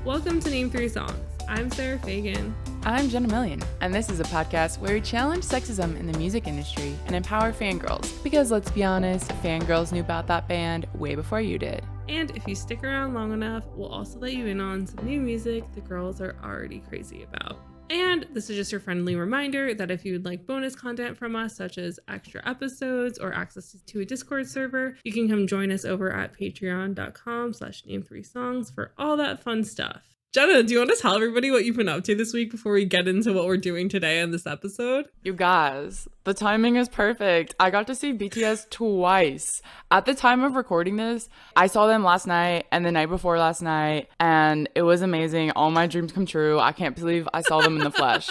Welcome to Name 3 Songs. I'm Sarah Fagan. I'm Jenna Million, and this is a podcast where we challenge sexism in the music industry and empower fangirls. Because let's be honest, fangirls knew about that band way before you did. And if you stick around long enough, we'll also let you in on some new music the girls are already crazy about. And this is just your friendly reminder that if you would like bonus content from us, such as extra episodes or access to a Discord server, you can come join us over at patreon.com/name3songs for all that fun stuff. Jenna, do you want to tell everybody what you've been up to this week before we get into what we're doing today in this episode? You guys, the timing is perfect. I got to see BTS twice. At the time of recording this, I saw them last night and the night before last night, and it was amazing. All my dreams come true. I can't believe I saw them in the flesh.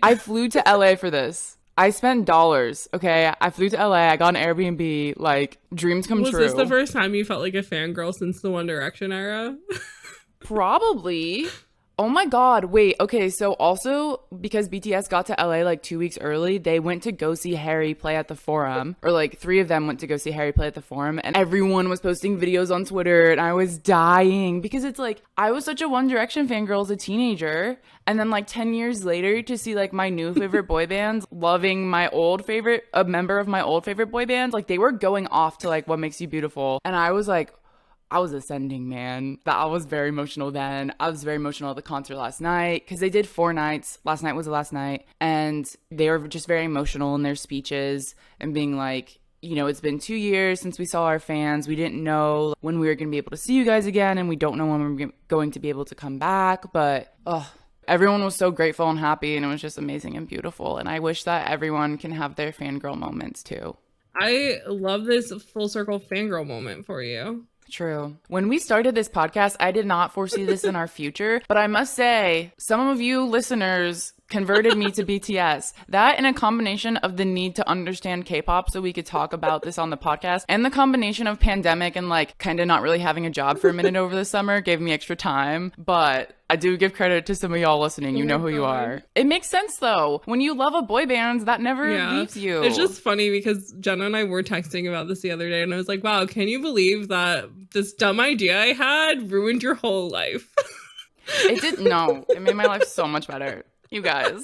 I flew to LA for this. I spent dollars, okay? I flew to LA, I got an Airbnb, like, dreams come true. Was this the first time you felt like a fangirl since the One Direction era? Probably. Oh my god, wait, okay, so also because BTS got to LA like 2 weeks early, they went to go see Harry play at the Forum, or like 3 of them went to go see Harry play at the Forum, and everyone was posting videos on Twitter, and I was dying because it's like, I was such a One Direction fangirl as a teenager, and then like 10 years later to see like my new favorite boy bands loving my old favorite, a member of my old favorite boy band, like they were going off to like What Makes You Beautiful, and I was like, I was ascending, man. I was very emotional then. I was very emotional at the concert last night because they did 4 nights. Last night was the last night. And they were just very emotional in their speeches and being like, you know, it's been 2 years since we saw our fans. We didn't know when we were going to be able to see you guys again. And we don't know when we're going to be able to come back. But, everyone was so grateful and happy. And it was just amazing and beautiful. And I wish that everyone can have their fangirl moments too. I love this full circle fangirl moment for you. True. When we started this podcast, I did not foresee this in our future, but I must say, some of you listeners converted me to BTS. That and a combination of the need to understand K-pop so we could talk about this on the podcast, and the combination of pandemic and like kind of not really having a job for a minute over the summer gave me extra time, but I do give credit to some of y'all listening. You know who you are. It makes sense though. When you love a boy band, that never leaves you. It's just funny because Jenna and I were texting about this the other day and I was like, wow, can you believe that this dumb idea I had ruined your whole life? It didn't. No, it made my life so much better. You guys,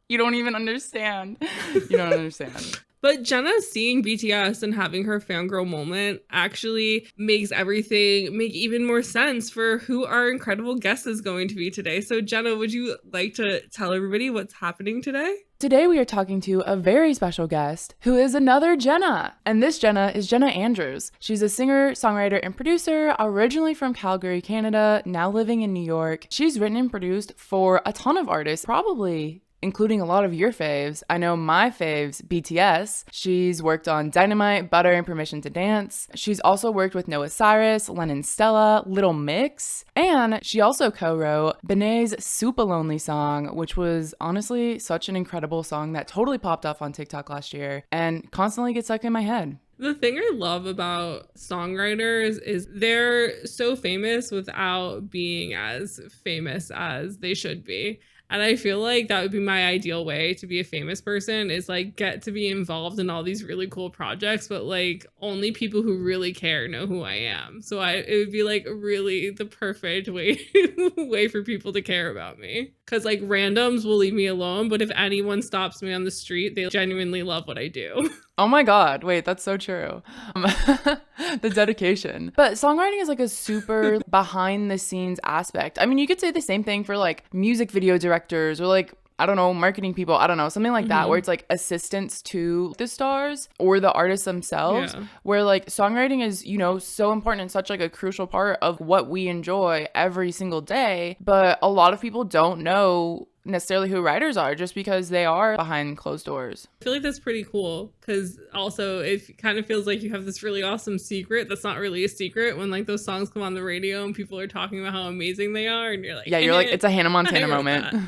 you don't even understand. You don't understand. But Jenna seeing BTS and having her fangirl moment actually makes everything make even more sense for who our incredible guest is going to be today. So Jenna, would you like to tell everybody what's happening today? Today we are talking to a very special guest who is another Jenna. And this Jenna is Jenna Andrews. She's a singer, songwriter, and producer, originally from Calgary, Canada, now living in New York. She's written and produced for a ton of artists, probably including a lot of your faves. I know my faves, BTS. She's worked on Dynamite, Butter, and Permission to Dance. She's also worked with Noah Cyrus, Lennon Stella, Little Mix, and she also co-wrote Benee's Supalonely song, which was honestly such an incredible song that totally popped off on TikTok last year and constantly gets stuck in my head. The thing I love about songwriters is they're so famous without being as famous as they should be. And I feel like that would be my ideal way to be a famous person, is like get to be involved in all these really cool projects, but like only people who really care know who I am. So it would be like really the perfect way for people to care about me. Because like randoms will leave me alone, but if anyone stops me on the street, they genuinely love what I do. Oh my God, wait, that's so true. The dedication. But songwriting is like a super behind the scenes aspect. I mean, you could say the same thing for like music video directors or like, I don't know, marketing people, I don't know, something like that, where it's like assistants to the stars or the artists themselves, where like songwriting is, you know, so important and such like a crucial part of what we enjoy every single day. But a lot of people don't know necessarily who writers are just because they are behind closed doors. I feel like that's pretty cool because also it kind of feels like you have this really awesome secret that's not really a secret when like those songs come on the radio and people are talking about how amazing they are and you're like, yeah, you're like, it's a Hannah Montana moment.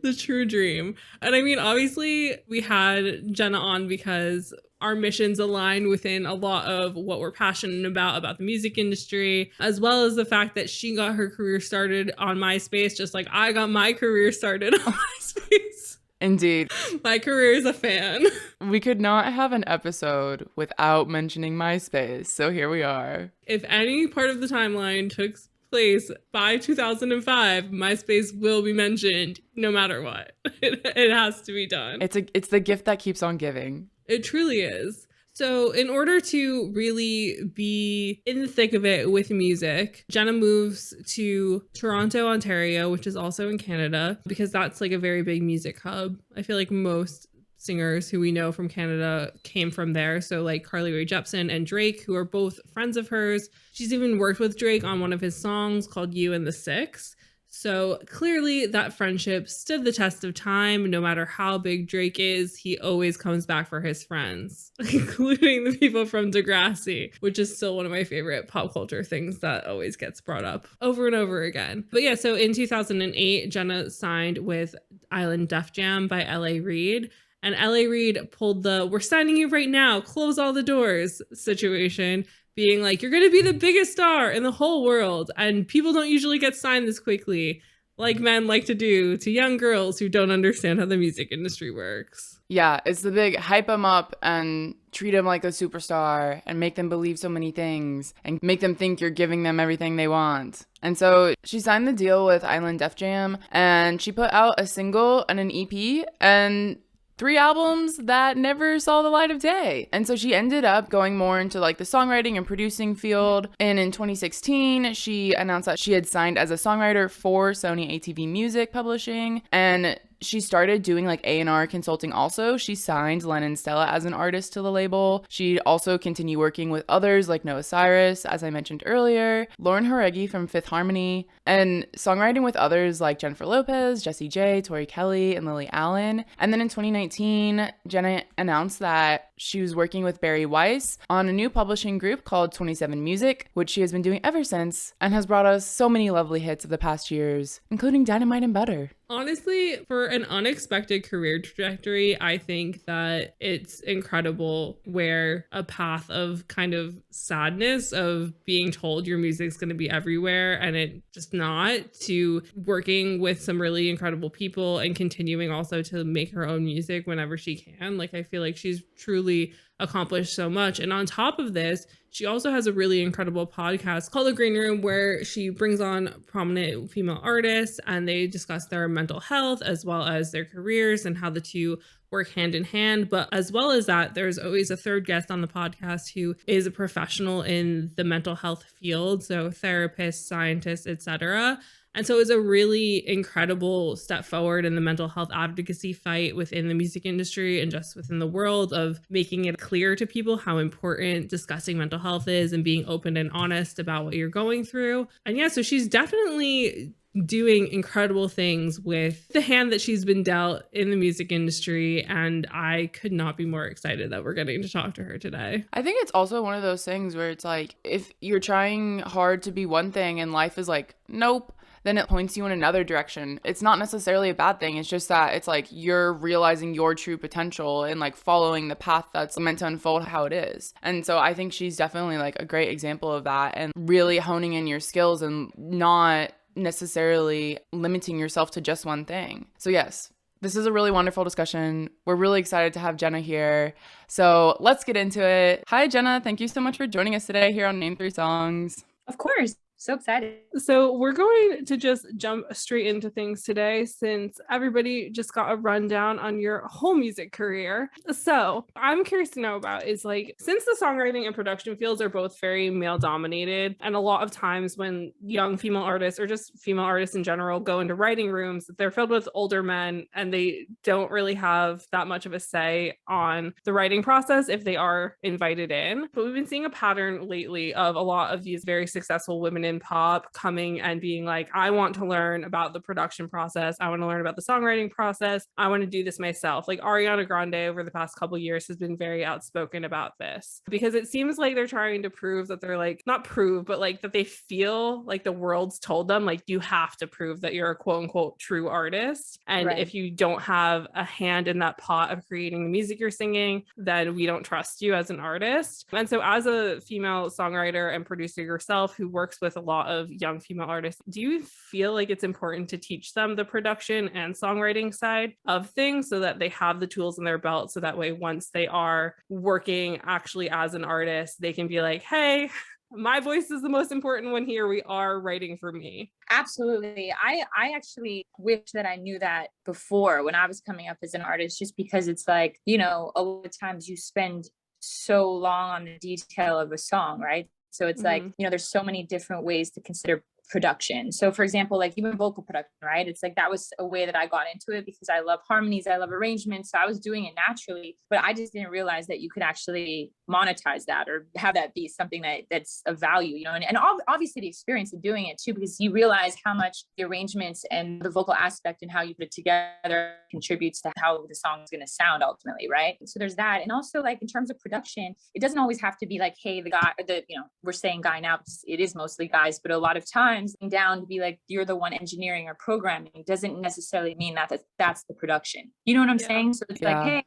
The true dream. And I mean, obviously we had Jenna on because our missions align within a lot of what we're passionate about the music industry, as well as the fact that she got her career started on MySpace, just like I got my career started on MySpace. Indeed. My career is a fan. We could not have an episode without mentioning MySpace, so here we are. If any part of the timeline took place by 2005, MySpace will be mentioned no matter what. It has to be done. It's the gift that keeps on giving. It truly is. So, in order to really be in the thick of it with music, Jenna moves to Toronto, Ontario, which is also in Canada, because that's like a very big music hub. I feel like most singers who we know from Canada came from there. So, like Carly Rae Jepsen and Drake, who are both friends of hers. She's even worked with Drake on one of his songs called You and the Six. So clearly that friendship stood the test of time. No matter how big Drake is, he always comes back for his friends, including the people from Degrassi, which is still one of my favorite pop culture things that always gets brought up over and over again. But yeah, so in 2008, Jenna signed with Island Def Jam by L.A. Reid. And L.A. Reid pulled the "we're signing you right now, close all the doors" situation, being like, you're going to be the biggest star in the whole world. And people don't usually get signed this quickly, like men like to do to young girls who don't understand how the music industry works. Yeah, it's the big hype them up and treat them like a superstar and make them believe so many things and make them think you're giving them everything they want. And so she signed the deal with Island Def Jam and she put out a single and an EP and 3 albums that never saw the light of day. And so she ended up going more into like the songwriting and producing field. And in 2016, she announced that she had signed as a songwriter for Sony ATV Music Publishing. And she started doing like A&R consulting also. She signed Lennon Stella as an artist to the label. She'd also continue working with others like Noah Cyrus, as I mentioned earlier, Lauren Horegi from Fifth Harmony, and songwriting with others like Jennifer Lopez, Jessie J, Tori Kelly, and Lily Allen. And then in 2019, Jenna announced that she was working with Barry Weiss on a new publishing group called 27 Music, which she has been doing ever since and has brought us so many lovely hits of the past years, including Dynamite and Butter. Honestly, for an unexpected career trajectory, I think that it's incredible where a path of kind of sadness of being told your music's going to be everywhere and it just not, to working with some really incredible people and continuing also to make her own music whenever she can. Like, I feel like she's truly accomplished so much. And on top of this, she also has a really incredible podcast called The Green Room, where she brings on prominent female artists and they discuss their mental health as well as their careers and how the two work hand in hand. But as well as that, there's always a third guest on the podcast who is a professional in the mental health field, so therapists, scientists, etc. And so it's a really incredible step forward in the mental health advocacy fight within the music industry and just within the world of making it clear to people how important discussing mental health is and being open and honest about what you're going through. And yeah, so she's definitely doing incredible things with the hand that she's been dealt in the music industry. And I could not be more excited that we're getting to talk to her today. I think it's also one of those things where it's like, if you're trying hard to be one thing and life is like, nope, then it points you in another direction. It's not necessarily a bad thing. It's just that it's like you're realizing your true potential and like following the path that's meant to unfold how it is. And so I think she's definitely like a great example of that and really honing in your skills and not necessarily limiting yourself to just one thing. So yes, this is a really wonderful discussion. We're really excited to have Jenna here. So let's get into it. Hi, Jenna. Thank you so much for joining us today here on Name 3 Songs. Of course. So excited. So we're going to just jump straight into things today since everybody just got a rundown on your whole music career. So I'm curious to know about is like, since the songwriting and production fields are both very male dominated, and a lot of times when young female artists or just female artists in general go into writing rooms, they're filled with older men and they don't really have that much of a say on the writing process if they are invited in. But we've been seeing a pattern lately of a lot of these very successful women in pop coming and being like, I want to learn about the production process. I want to learn about the songwriting process. I want to do this myself. Like Ariana Grande over the past couple years has been very outspoken about this because it seems like they're trying to prove that they're like, not prove, but like that they feel like the world's told them, like, you have to prove that you're a quote unquote true artist. And Right. if you don't have a hand in that pot of creating the music you're singing, then we don't trust you as an artist. And so as a female songwriter and producer yourself who works with a lot of young female artists, do you feel like it's important to teach them the production and songwriting side of things so that they have the tools in their belt, so that way once they are working actually as an artist, they can be like, hey, My voice is the most important one here. We are writing for me. Absolutely. I actually wish that I knew that before when I was coming up as an artist, just because it's like, you know, a lot of times you spend so long on the detail of a song, right? So it's like, Mm-hmm. you know, there's so many different ways to consider production. So for example, like even vocal production, right? It's like that was a way that I got into it because I love harmonies, I love arrangements. So I was doing it naturally, but I just didn't realize that you could actually monetize that or have that be something that's of value, you know, and obviously the experience of doing it too, because you realize how much the arrangements and the vocal aspect and how you put it together contributes to how the song is going to sound ultimately, right? So there's that. And also like in terms of production, it doesn't always have to be like, hey, the guy, you know, we're saying guy now, it is mostly guys, but a lot of times down to be like you're the one engineering or programming doesn't necessarily mean that's the production, you know what I'm saying? So it's like, hey,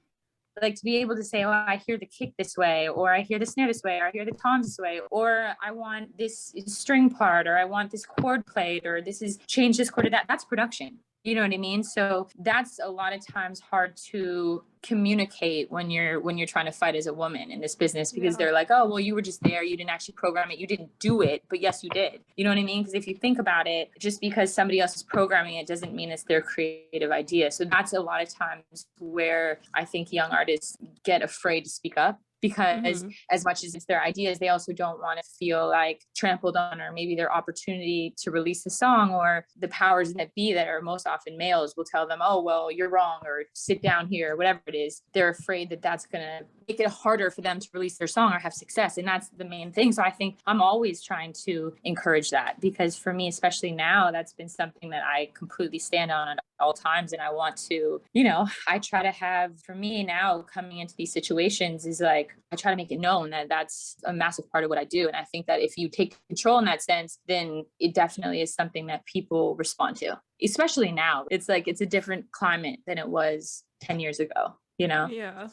like to be able to say, oh, I hear the kick this way, or I hear the snare this way, or I hear the toms this way, or I want this string part, or I want this chord played, or this is change this chord to that. That's production. You know what I mean? So that's a lot of times hard to communicate when you're trying to fight as a woman in this business, because they're like, oh, well, you were just there, you didn't actually program it, you didn't do it, but yes, you did. You know what I mean? Because if you think about it, just because somebody else is programming it doesn't mean it's their creative idea. So that's a lot of times where I think young artists get afraid to speak up, because as much as it's their ideas, they also don't want to feel like trampled on, or maybe their opportunity to release a song, or the powers that be that are most often males will tell them, oh, well, you're wrong, or sit down here, or whatever it is. They're afraid that that's going to make it harder for them to release their song or have success. And that's the main thing. So I think I'm always trying to encourage that, because for me, especially now, that's been something that I completely stand on at all times. And I want to, you know, I try to have, for me now coming into these situations is like, I try to make it known that that's a massive part of what I do. And I think that if you take control in that sense, then it definitely is something that people respond to, especially now. It's like, it's a different climate than it was 10 years ago, you know? Yeah.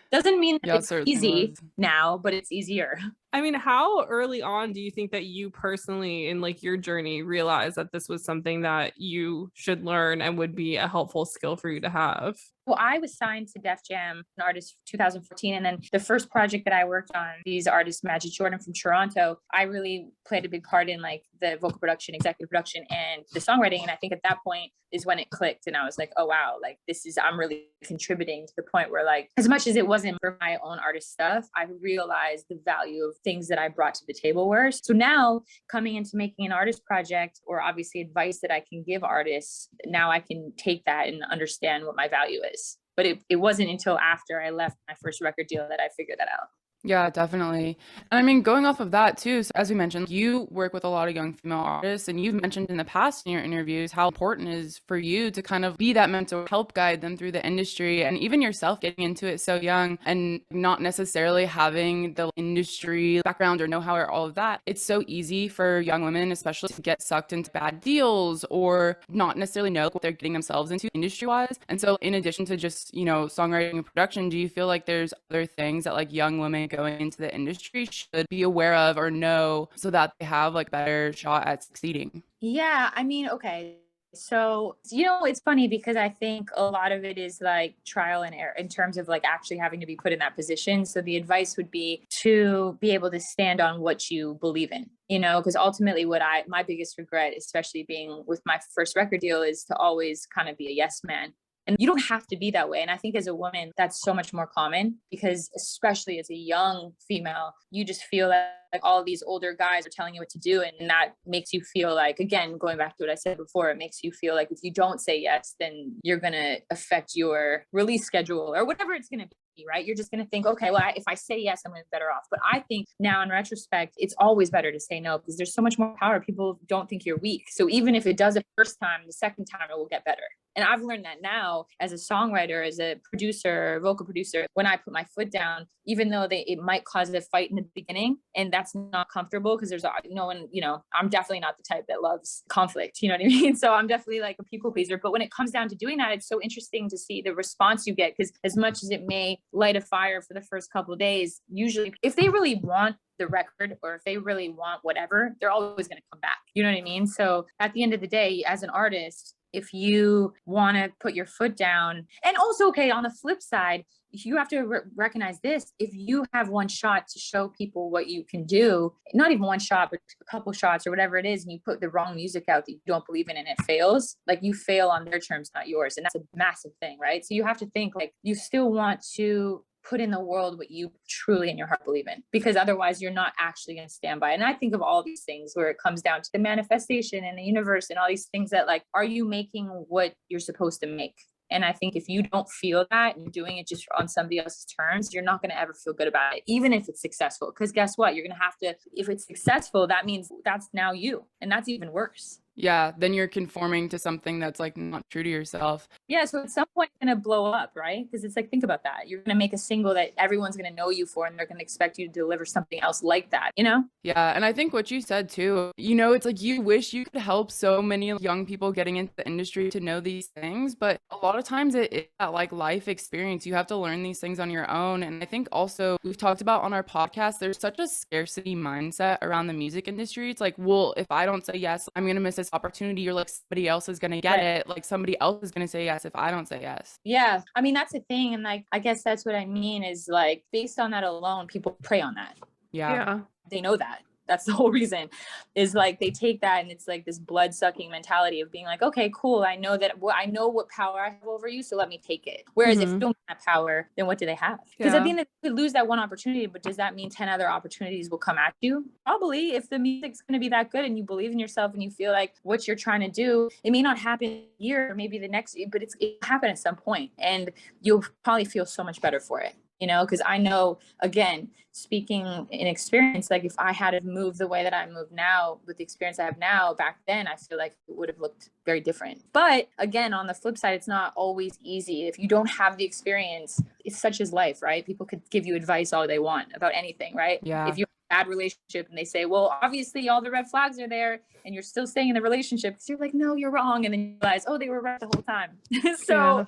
Doesn't mean that it's easy was. now, but it's easier. I mean, how early on do you think that you personally in like your journey realized that this was something that you should learn and would be a helpful skill for you to have? Well, I was signed to Def Jam, an artist, 2014. And then the first project that I worked on, these artists, Magic Jordan from Toronto, I really played a big part in like the vocal production, executive production, and the songwriting. And I think at that point is when it clicked. And I was like, oh, wow, like I'm really contributing, to the point where like, as much as it wasn't for my own artist stuff, I realized the value of things that I brought to the table were. So now coming into making an artist project, or obviously advice that I can give artists, now I can take that and understand what my value is. But it wasn't until after I left my first record deal that I figured that out. Yeah, definitely. And I mean, going off of that too, so as we mentioned, you work with a lot of young female artists, and you've mentioned in the past in your interviews how important it is for you to kind of be that mentor, help guide them through the industry, and even yourself getting into it so young and not necessarily having the industry background or know-how or all of that. It's so easy for young women, especially, to get sucked into bad deals or not necessarily know what they're getting themselves into industry-wise. And so in addition to just, you know, songwriting and production, do you feel like there's other things that like young women going into the industry should be aware of or know so that they have like better shot at succeeding? Yeah, I mean, okay. So, you know, it's funny because I think a lot of it is like trial and error in terms of like actually having to be put in that position. So the advice would be to be able to stand on what you believe in, you know, because ultimately my biggest regret, especially being with my first record deal, is to always kind of be a yes man. And you don't have to be that way. And I think as a woman, that's so much more common, because especially as a young female, you just feel like all these older guys are telling you what to do. And that makes you feel like, again, going back to what I said before, it makes you feel like if you don't say yes, then you're going to affect your release schedule or whatever it's going to be, right? You're just going to think, okay, well, if I say yes, I'm going to be better off. But I think now in retrospect, it's always better to say no, because there's so much more power. People don't think you're weak. So even if it does the first time, the second time it will get better. And I've learned that now as a songwriter, as a producer, vocal producer, when I put my foot down, even though it might cause a fight in the beginning, and that's not comfortable because there's no one, you know, I'm definitely not the type that loves conflict, you know what I mean? So I'm definitely like a people pleaser. But when it comes down to doing that, it's so interesting to see the response you get, because as much as it may light a fire for the first couple of days, usually if they really want the record, or if they really want whatever, they're always going to come back. You know what I mean? So at the end of the day, as an artist, if you want to put your foot down. And also, okay, on the flip side, you have to recognize this. If you have one shot to show people what you can do, not even one shot, but a couple shots or whatever it is, and you put the wrong music out that you don't believe in and it fails, like you fail on their terms, not yours. And that's a massive thing, right? So you have to think like you still want to put in the world what you truly in your heart believe in, because otherwise you're not actually going to stand by it. And I think of all these things where it comes down to the manifestation and the universe and all these things that like, are you making what you're supposed to make? And I think if you don't feel that and you're doing it just on somebody else's terms, you're not going to ever feel good about it, even if it's successful. Because guess what? You're going to have to, if it's successful, that means that's now you. And that's even worse. Yeah, then you're conforming to something that's like not true to yourself. Yeah, so at some point it's going to blow up, right? Because it's like, think about that. You're going to make a single that everyone's going to know you for, and they're going to expect you to deliver something else like that, you know? Yeah, and I think what you said too, you know, it's like you wish you could help so many young people getting into the industry to know these things, but a lot of times it is that like life experience. You have to learn these things on your own. And I think also we've talked about on our podcast, there's such a scarcity mindset around the music industry. It's like, well, if I don't say yes, I'm going to miss this opportunity, or like somebody else is going to get it. Like somebody else is going to say yes if I don't say yes. Yeah. I mean, that's the thing. And like, I guess that's what I mean is like, based on that alone, people prey on that. Yeah. They know that. That's the whole reason, is like they take that and it's like this blood sucking mentality of being like, okay, cool. I know that I know what power I have over you. So let me take it. Whereas if you don't have power, then what do they have? Because at the end, you lose that one opportunity, but does that mean 10 other opportunities will come at you? Probably, if the music's going to be that good and you believe in yourself and you feel like what you're trying to do, it may not happen a year or maybe the next, but it'll happen at some point and you'll probably feel so much better for it. You know, because I know, again, speaking in experience, like if I had to move the way that I move now with the experience I have now, back then, I feel like it would have looked very different. But again, on the flip side, it's not always easy. If you don't have the experience, it's such as life, right? People could give you advice all they want about anything, right? Yeah. If you're in a bad relationship and they say, well, obviously all the red flags are there and you're still staying in the relationship, because you're like, no, you're wrong. And then you realize, oh, they were right the whole time. So,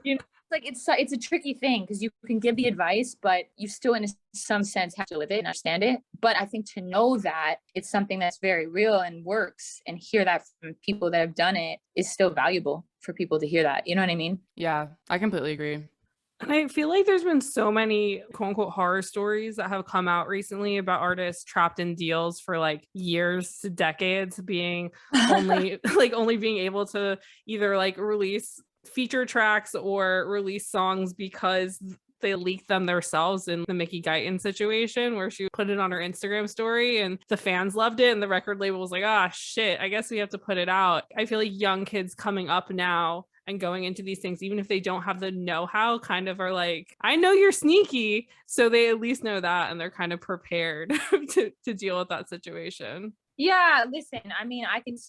you know, like it's a tricky thing because you can give the advice, but you still in some sense have to live it and understand it. But I think to know that it's something that's very real and works and hear that from people that have done it is still valuable for people to hear that. You know what I mean? Yeah, I completely agree. And I feel like there's been so many quote unquote horror stories that have come out recently about artists trapped in deals for like years to decades, being only only being able to either like release feature tracks or release songs because they leaked them themselves in the Mickey Guyton situation where she put it on her Instagram story and the fans loved it and the record label was like, ah, shit, I guess we have to put it out. I feel like young kids coming up now and going into these things, even if they don't have the know-how, kind of are like, I know you're sneaky. So they at least know that and they're kind of prepared to deal with that situation. Yeah, listen, I mean,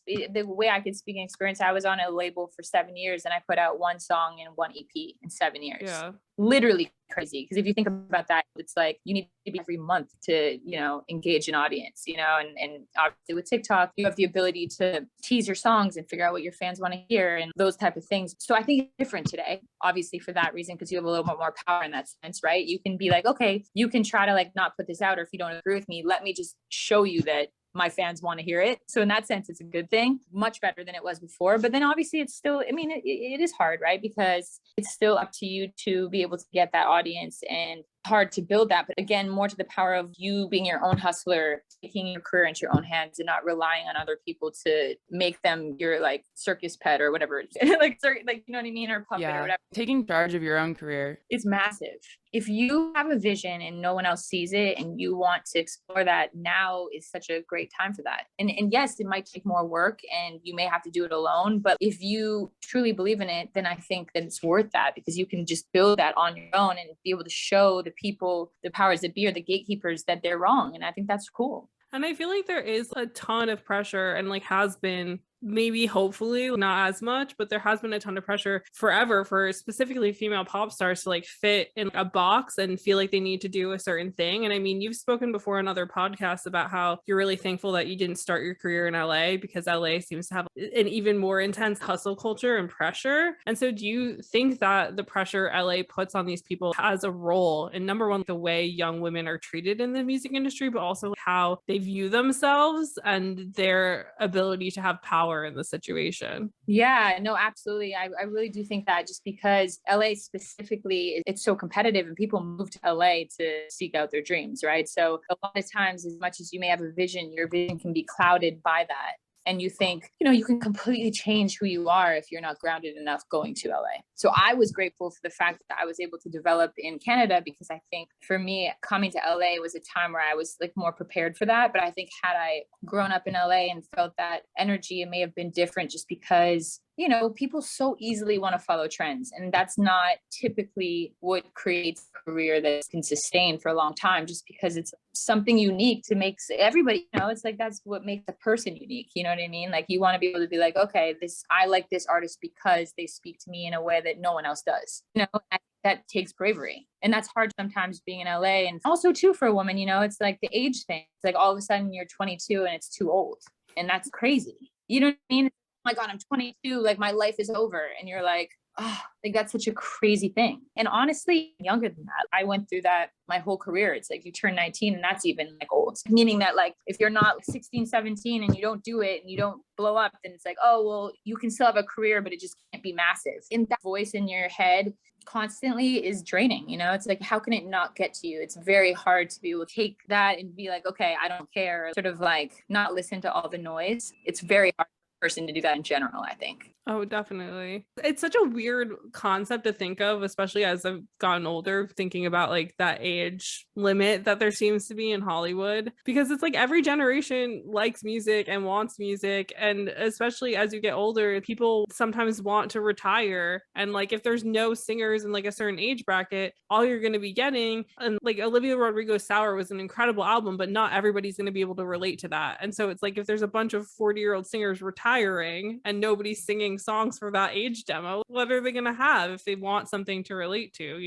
the way I can speak in experience, I was on a label for 7 years and I put out one song and one EP in 7 years. Yeah. Literally crazy. Because if you think about that, it's like you need to be every month to, you know, engage an audience, you know, and obviously with TikTok, you have the ability to tease your songs and figure out what your fans want to hear and those type of things. So I think it's different today, obviously for that reason, because you have a little bit more power in that sense, right? You can be like, okay, you can try to like not put this out, or if you don't agree with me, let me just show you that my fans want to hear it. So in that sense, it's a good thing, much better than it was before. But then obviously it's still, I mean, it is hard, right? Because it's still up to you to be able to get that audience and hard to build that. But again, more to the power of you being your own hustler, taking your career into your own hands and not relying on other people to make them your like circus pet or whatever. like, you know what I mean? Or puppet or whatever. Taking charge of your own career. It's massive. If you have a vision and no one else sees it and you want to explore that, now is such a great time for that. And yes, it might take more work and you may have to do it alone, but if you truly believe in it, then I think that it's worth that, because you can just build that on your own and be able to show the people, the powers that be or the gatekeepers, that they're wrong. And I think that's cool. And I feel like there is a ton of pressure and like has been, maybe hopefully not as much, but there has been a ton of pressure forever for specifically female pop stars to like fit in a box and feel like they need to do a certain thing. And I mean, you've spoken before on other podcasts about how you're really thankful that you didn't start your career in LA, because LA seems to have an even more intense hustle culture and pressure. And so do you think that the pressure LA puts on these people has a role in, number one, the way young women are treated in the music industry, but also how they view themselves and their ability to have power are in the situation. Yeah, no, absolutely. I really do think that just because LA specifically, it's so competitive and people move to LA to seek out their dreams, right? So a lot of times, as much as you may have a vision, your vision can be clouded by that. And you think, you can completely change who you are if you're not grounded enough going to LA. So I was grateful for the fact that I was able to develop in Canada, because I think for me, coming to LA was a time where I was like more prepared for that. But I think had I grown up in LA and felt that energy, it may have been different, just because people so easily want to follow trends. And that's not typically what creates a career that can sustain for a long time, just because it's something unique to make everybody, it's like, that's what makes a person unique. You know what I mean? Like, you want to be able to be like, okay, I like this artist because they speak to me in a way that no one else does. That takes bravery. And that's hard sometimes being in LA. And also too, for a woman, it's like the age thing. It's like all of a sudden you're 22 and it's too old. And that's crazy. You know what I mean? My God, I'm 22, like my life is over. And you're like, oh, like that's such a crazy thing. And honestly, younger than that, I went through that my whole career. It's like you turn 19 and that's even like old, meaning that like, if you're not 16, 17 and you don't do it and you don't blow up, then it's like, oh, well, you can still have a career, but it just can't be massive. And that voice in your head constantly is draining. It's like, how can it not get to you? It's very hard to be able to take that and be like, okay, I don't care, sort of like not listen to all the noise. It's very hard person to do that in general, I think. Oh, definitely. It's such a weird concept to think of, especially as I've gotten older, thinking about like that age limit that there seems to be in Hollywood, because it's like every generation likes music and wants music. And especially as you get older, people sometimes want to retire. And like, if there's no singers in like a certain age bracket, all you're going to be getting, and like Olivia Rodrigo's Sour was an incredible album, but not everybody's going to be able to relate to that. And so it's like, if there's a bunch of 40-year-old singers retiring and nobody's singing songs for that age demo, what are they going to have if they want something to relate to,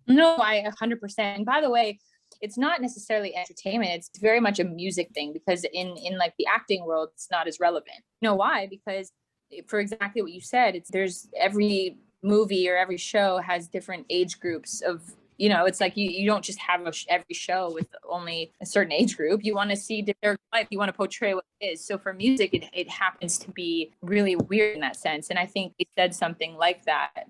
No, I 100%. And by the way, it's not necessarily entertainment. It's very much a music thing, because in like the acting world, it's not as relevant. Why? Because for exactly what you said, there's every movie or every show has different age groups of, it's like you don't just have every show with only a certain age group. You want to see their life. You want to portray what it is. So for music, it happens to be really weird in that sense. And I think they said something like that.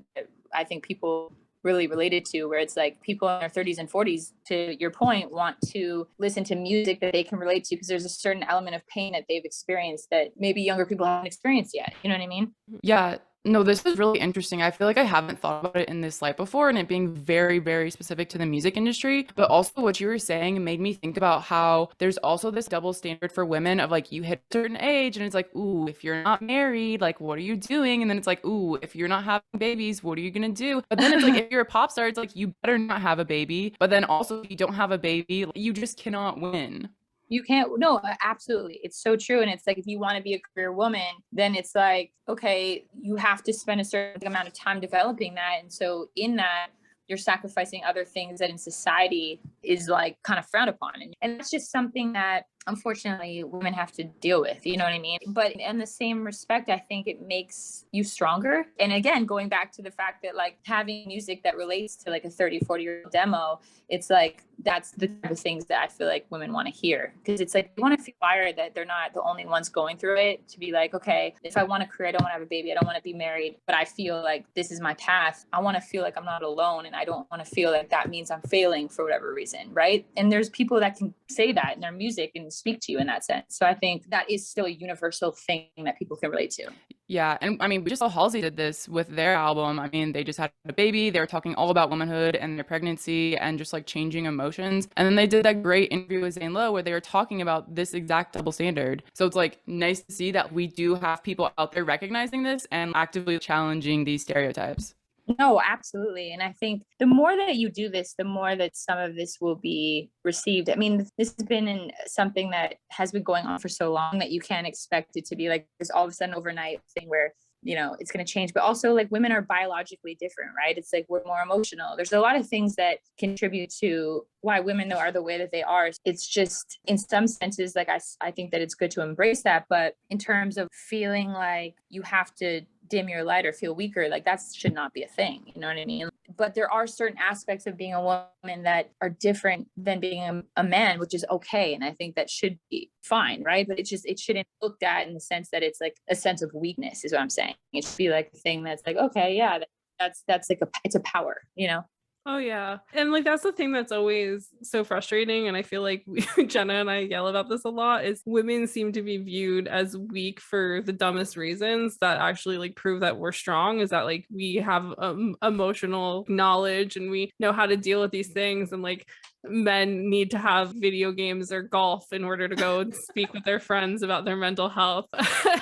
I think people really related to, where it's like people in their 30s and 40s, to your point, want to listen to music that they can relate to, because there's a certain element of pain that they've experienced that maybe younger people haven't experienced yet. You know what I mean? Yeah. No, this is really interesting. I feel like I haven't thought about it in this light before, and it being very, very specific to the music industry. But also what you were saying made me think about how there's also this double standard for women of like, you hit a certain age and it's like, ooh, if you're not married, like, what are you doing? And then it's like, ooh, if you're not having babies, what are you going to do? But then it's like, if you're a pop star, it's like, you better not have a baby. But then also, if you don't have a baby, you just cannot win. You can't, no, absolutely. It's so true. And it's like, if you want to be a career woman, then it's like, okay, you have to spend a certain amount of time developing that. And so in that, you're sacrificing other things that in society is like kind of frowned upon. And that's just something that unfortunately women have to deal with, you know what I mean? But in the same respect, I think it makes you stronger. And again, going back to the fact that like having music that relates to like a 30, 40-year-old demo, it's like, that's the type of things that I feel like women want to hear, because it's like, they want to feel fired that they're not the only ones going through it, to be like, okay, if I want a career, I don't want to have a baby, I don't want to be married, but I feel like this is my path. I want to feel like I'm not alone, and I don't want to feel like that means I'm failing for whatever reason, right? And there's people that can say that in their music and speak to you in that sense. So I think that is still a universal thing that people can relate to. Yeah. And I mean, we just saw Halsey did this with their album. I mean, they just had a baby. They were talking all about womanhood and their pregnancy and just like changing emotions. And then they did that great interview with Zane Lowe where they were talking about this exact double standard. So it's like nice to see that we do have people out there recognizing this and actively challenging these stereotypes. No, absolutely. And I think the more that you do this, the more that some of this will be received. I mean, this has been something that has been going on for so long that you can't expect it to be like this all of a sudden overnight thing where, it's going to change. But also like women are biologically different, right? It's like we're more emotional. There's a lot of things that contribute to why women are the way that they are. It's just in some senses, like I think that it's good to embrace that. But in terms of feeling like you have to dim your light or feel weaker, like that should not be a thing. You know what I mean? but there are certain aspects of being a woman that are different than being a man, which is okay. And I think that should be fine, right? But it shouldn't be looked at in the sense that it's like a sense of weakness is what I'm saying. It should be like a thing that's like, okay, yeah, that's like it's a power, you know? Oh yeah. And like that's the thing that's always so frustrating, and I feel like Jenna and I yell about this a lot, is women seem to be viewed as weak for the dumbest reasons that actually like prove that we're strong, is that like we have emotional knowledge and we know how to deal with these things, and like men need to have video games or golf in order to go and speak with their friends about their mental health.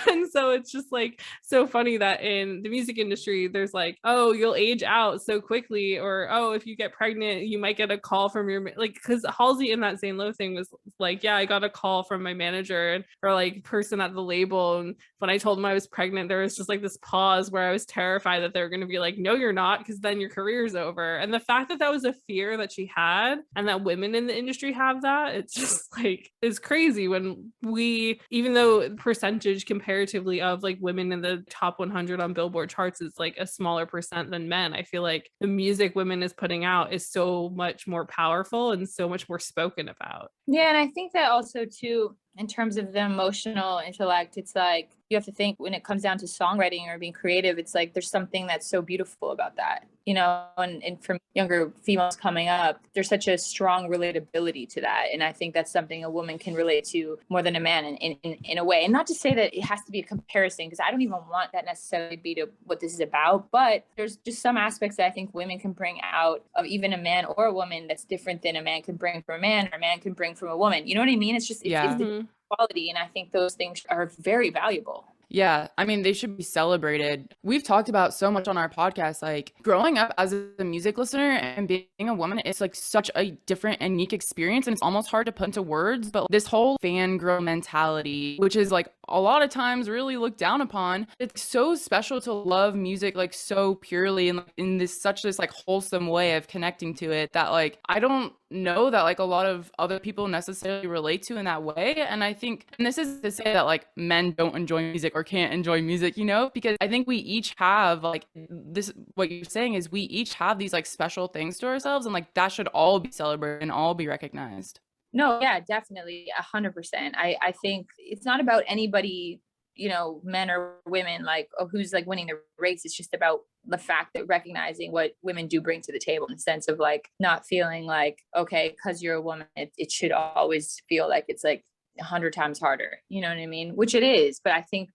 And so it's just like so funny that in the music industry there's like, oh, you'll age out so quickly, or oh, if you get pregnant you might get a call from your like, because Halsey in that Zane Lowe thing was like, yeah, I got a call from my manager and or like person at the label, and when I told them I was pregnant there was just like this pause where I was terrified that they were going to be like, no you're not, because then your career's over. And the fact that that was a fear that she had and that women in the industry have that, it's just like, it's crazy when we, even though percentage comparatively of like women in the top 100 on Billboard charts is like a smaller percent than men, I feel like the music women is putting out is so much more powerful and so much more spoken about. Yeah, and I think that also too, in terms of the emotional intellect, it's like you have to think when it comes down to songwriting or being creative, it's like there's something that's so beautiful about that, you know, and from younger females coming up, there's such a strong relatability to that. And I think that's something a woman can relate to more than a man in a way. And not to say that it has to be a comparison, because I don't even want that necessarily to be to what this is about, but there's just some aspects that I think women can bring out of even a man or a woman that's different than a man can bring from a man or a man can bring from a woman. You know what I mean? It's just, it's the quality. And I think those things are very valuable. Yeah, I mean, they should be celebrated. We've talked about so much on our podcast, like growing up as a music listener and being a woman, it's like such a different and unique experience. And it's almost hard to put into words, but this whole fangirl mentality, which is like a lot of times really looked down upon, it's so special to love music like so purely and like, in this such this like wholesome way of connecting to it that like I don't know that like a lot of other people necessarily relate to in that way. And I think, and this is to say that like men don't enjoy music or can't enjoy music, you know, because I think we each have like this, what you're saying is we each have these like special things to ourselves, and like that should all be celebrated and all be recognized. No, yeah, definitely 100%. I think it's not about anybody, you know, men or women, like, oh, who's like winning the race. It's just about the fact that recognizing what women do bring to the table, in the sense of like not feeling like, okay, because you're a woman, it should always feel like it's like 100 times harder. You know what I mean? Which it is. But I think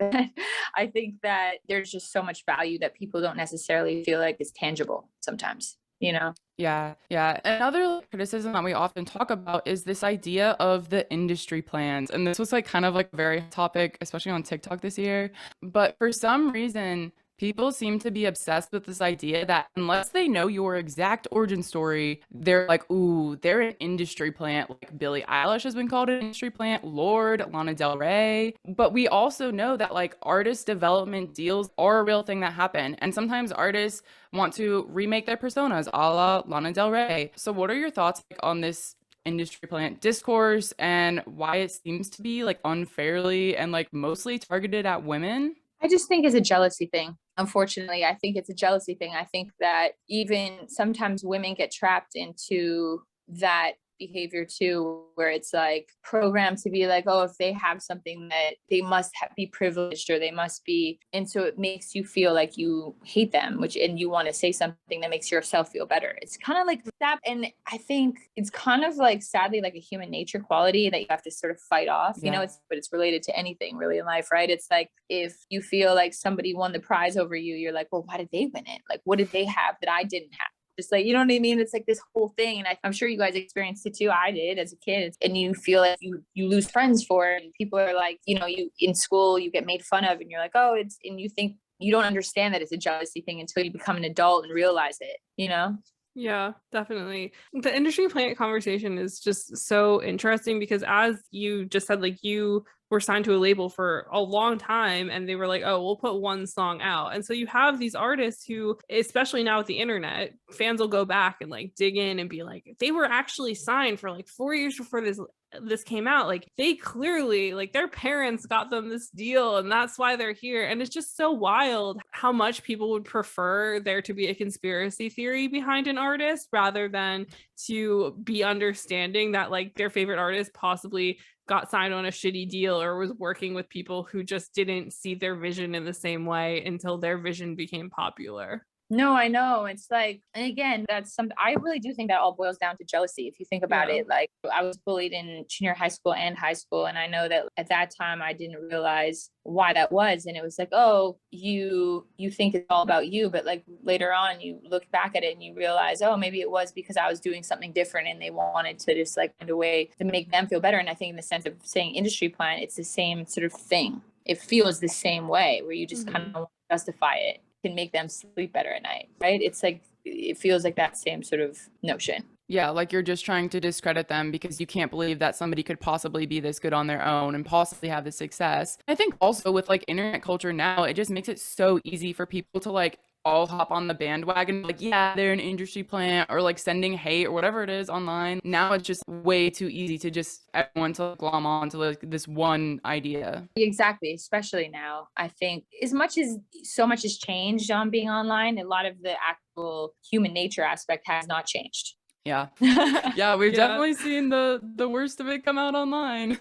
that there's just so much value that people don't necessarily feel like is tangible sometimes, you know? Yeah. Another criticism that we often talk about is this idea of the industry plans. And this was like kind of like a very hot topic, especially on TikTok this year. But for some reason, people seem to be obsessed with this idea that unless they know your exact origin story, they're like, ooh, they're an industry plant. Like Billie Eilish has been called an industry plant, Lorde, Lana Del Rey. But we also know that like artist development deals are a real thing that happen. And sometimes artists want to remake their personas, a la Lana Del Rey. So what are your thoughts like, on this industry plant discourse and why it seems to be like unfairly and like mostly targeted at women? I just think it's a jealousy thing. Unfortunately, I think it's a jealousy thing. I think that even sometimes women get trapped into that behavior too, where it's like programmed to be like, oh, if they have something that they must be privileged or they must be. And so it makes you feel like you hate them, and you want to say something that makes yourself feel better. It's kind of like that. And I think it's kind of like, sadly, like a human nature quality that you have to sort of fight off, you know, but it's related to anything really in life, right? It's like, if you feel like somebody won the prize over you, you're like, well, why did they win it? Like, what did they have that I didn't have? Just like, you know what I mean? It's like this whole thing. And I'm sure you guys experienced it too. I did as a kid. And you feel like you lose friends for it. And people are like, you know, you in school, you get made fun of and you're like, oh, and you think you don't understand that it's a jealousy thing until you become an adult and realize it, you know? Yeah, definitely. The industry plant conversation is just so interesting because, as you just said, like you were signed to a label for a long time and they were like, oh, we'll put one song out. And so you have these artists who, especially now with the internet, fans will go back and like dig in and be like, they were actually signed for like 4 years before this this came out, like they clearly, like their parents got them this deal and that's why they're here. And it's just so wild how much people would prefer there to be a conspiracy theory behind an artist rather than to be understanding that like their favorite artist possibly got signed on a shitty deal or was working with people who just didn't see their vision in the same way until their vision became popular. No, I know. It's like, and again, that's something I really do think that all boils down to jealousy. If you think about it, like I was bullied in junior high school and high school. And I know that at that time I didn't realize why that was. And it was like, oh, you think it's all about you. But like later on, you look back at it and you realize, oh, maybe it was because I was doing something different and they wanted to just like find a way to make them feel better. And I think in the sense of saying industry plant, it's the same sort of thing. It feels the same way where you just kind of want to justify it. Can make them sleep better at night, right? It's like, it feels like that same sort of notion. Yeah, like you're just trying to discredit them because you can't believe that somebody could possibly be this good on their own and possibly have this success. I think also with like internet culture now, it just makes it so easy for people to like all hop on the bandwagon, like, yeah, they're an industry plant, or like sending hate or whatever it is online. Now it's just way too easy to just everyone to glom on to like this one idea. Exactly, especially now. I think as much as so much has changed on being online, a lot of the actual human nature aspect has not changed. Yeah. Yeah, we've definitely seen the worst of it come out online.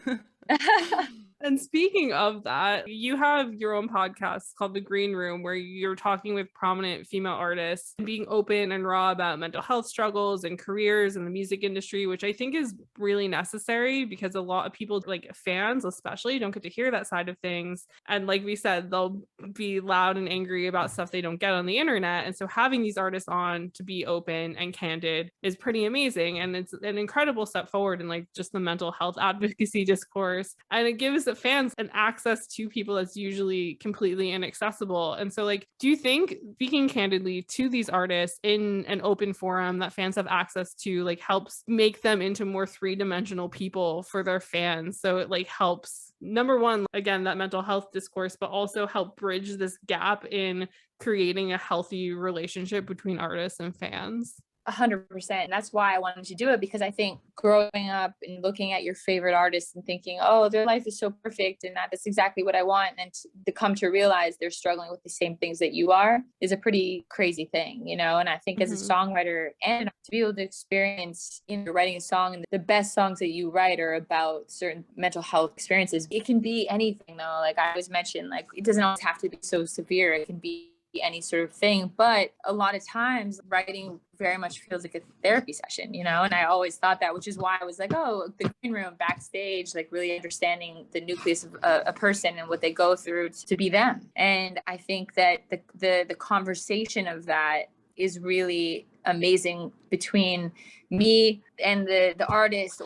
And speaking of that, you have your own podcast called The Green Room, where you're talking with prominent female artists and being open and raw about mental health struggles and careers in the music industry, which I think is really necessary because a lot of people, like fans especially, don't get to hear that side of things. And like we said, they'll be loud and angry about stuff they don't get on the internet. And so having these artists on to be open and candid is pretty amazing. And it's an incredible step forward in like just the mental health advocacy discourse. And it gives the fans an access to people that's usually completely inaccessible. And so like, do you think speaking candidly to these artists in an open forum that fans have access to like helps make them into more three-dimensional people for their fans? So it like helps, number one, again, that mental health discourse, but also help bridge this gap in creating a healthy relationship between artists and fans? 100%. And that's why I wanted to do it, because I think growing up and looking at your favorite artists and thinking, oh, their life is so perfect and that's exactly what I want, and to come to realize they're struggling with the same things that you are is a pretty crazy thing, you know? And I think as a songwriter, and to be able to experience, you know, writing a song, and the best songs that you write are about certain mental health experiences. It can be anything though. Like I always mention, like it doesn't always have to be so severe. It can be any sort of thing, but a lot of times writing very much feels like a therapy session, you know? And I always thought that, which is why I was like, oh, the green room, backstage, like really understanding the nucleus of a person and what they go through to be them. And I think that the conversation of that is really amazing between me and the artist,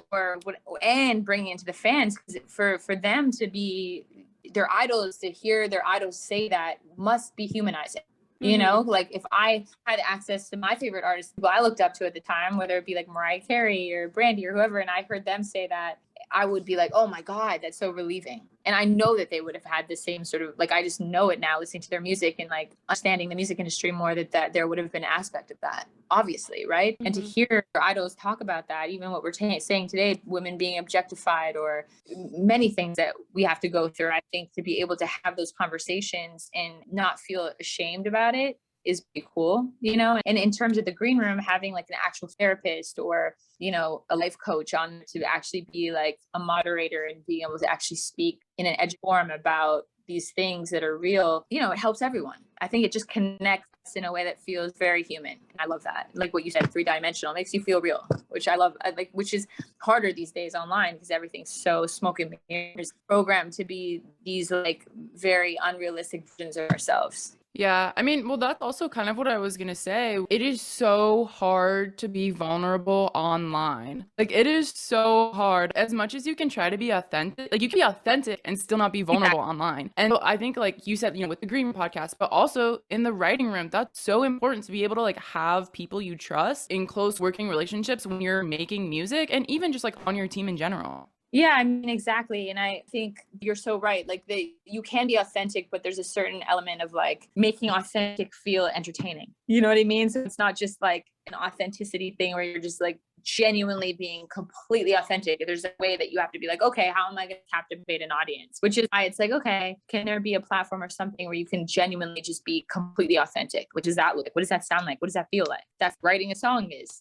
and bringing it to the fans, because for them to be their idols, to hear their idols say that must be humanizing. You know, like if I had access to my favorite artists, people I looked up to at the time, whether it be like Mariah Carey or Brandy or whoever, and I heard them say that, I would be like, oh my God, that's so relieving. And I know that they would have had the same sort of, like, I just know it now listening to their music and like understanding the music industry more, that there would have been an aspect of that, obviously, right? And to hear idols talk about that, even what we're saying today, women being objectified or many things that we have to go through, I think to be able to have those conversations and not feel ashamed about it is pretty cool, you know? And in terms of the green room, having like an actual therapist or, you know, a life coach on to actually be like a moderator and being able to actually speak in an edgy forum about these things that are real, you know, it helps everyone. I think it just connects in a way that feels very human. I love that. Like what you said, three-dimensional, makes you feel real, which I love, like, which is harder these days online because everything's so smoke and mirrors, programmed to be these like very unrealistic versions of ourselves. Yeah, I mean, well, that's also kind of what I was gonna say. It is so hard to be vulnerable online. Like, it is so hard. As much as you can try to be authentic, like, you can be authentic and still not be vulnerable online. And so I think, like you said, you know, with the Green Room podcast, but also in the writing room, that's so important to be able to, like, have people you trust in close working relationships when you're making music and even just, like, on your team in general. Yeah, I mean, exactly. And I think you're so right. Like you can be authentic, but there's a certain element of like making authentic feel entertaining. You know what I mean? So it's not just like an authenticity thing where you're just like genuinely being completely authentic. There's a way that you have to be like, okay, how am I going to captivate an audience? Which is why it's like, okay, can there be a platform or something where you can genuinely just be completely authentic? What does that look like? What does that sound like? What does that feel like? That's writing a song is,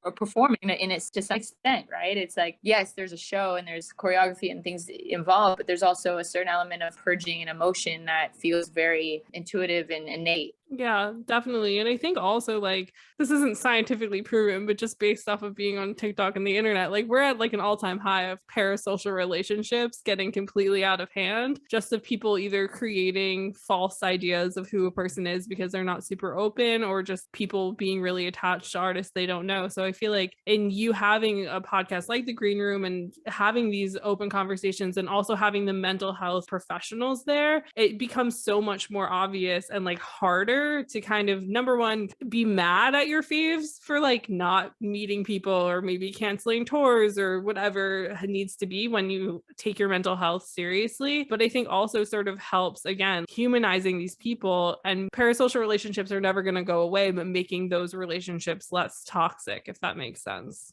or performing in it to some extent, right? It's like, yes, there's a show and there's choreography and things involved, but there's also a certain element of purging an emotion that feels very intuitive and innate. Yeah, definitely. And I think also like this isn't scientifically proven, but just based off of being on TikTok and the internet, like we're at like an all-time high of parasocial relationships getting completely out of hand, just of people either creating false ideas of who a person is because they're not super open, or just people being really attached to artists they don't know. So I feel like in you having a podcast like The Green Room and having these open conversations and also having the mental health professionals there, it becomes so much more obvious and like harder to kind of, number one, be mad at your faves for like not meeting people or maybe canceling tours or whatever it needs to be when you take your mental health seriously. But I think also sort of helps, again, humanizing these people, and parasocial relationships are never going to go away, but making those relationships less toxic, if that makes sense.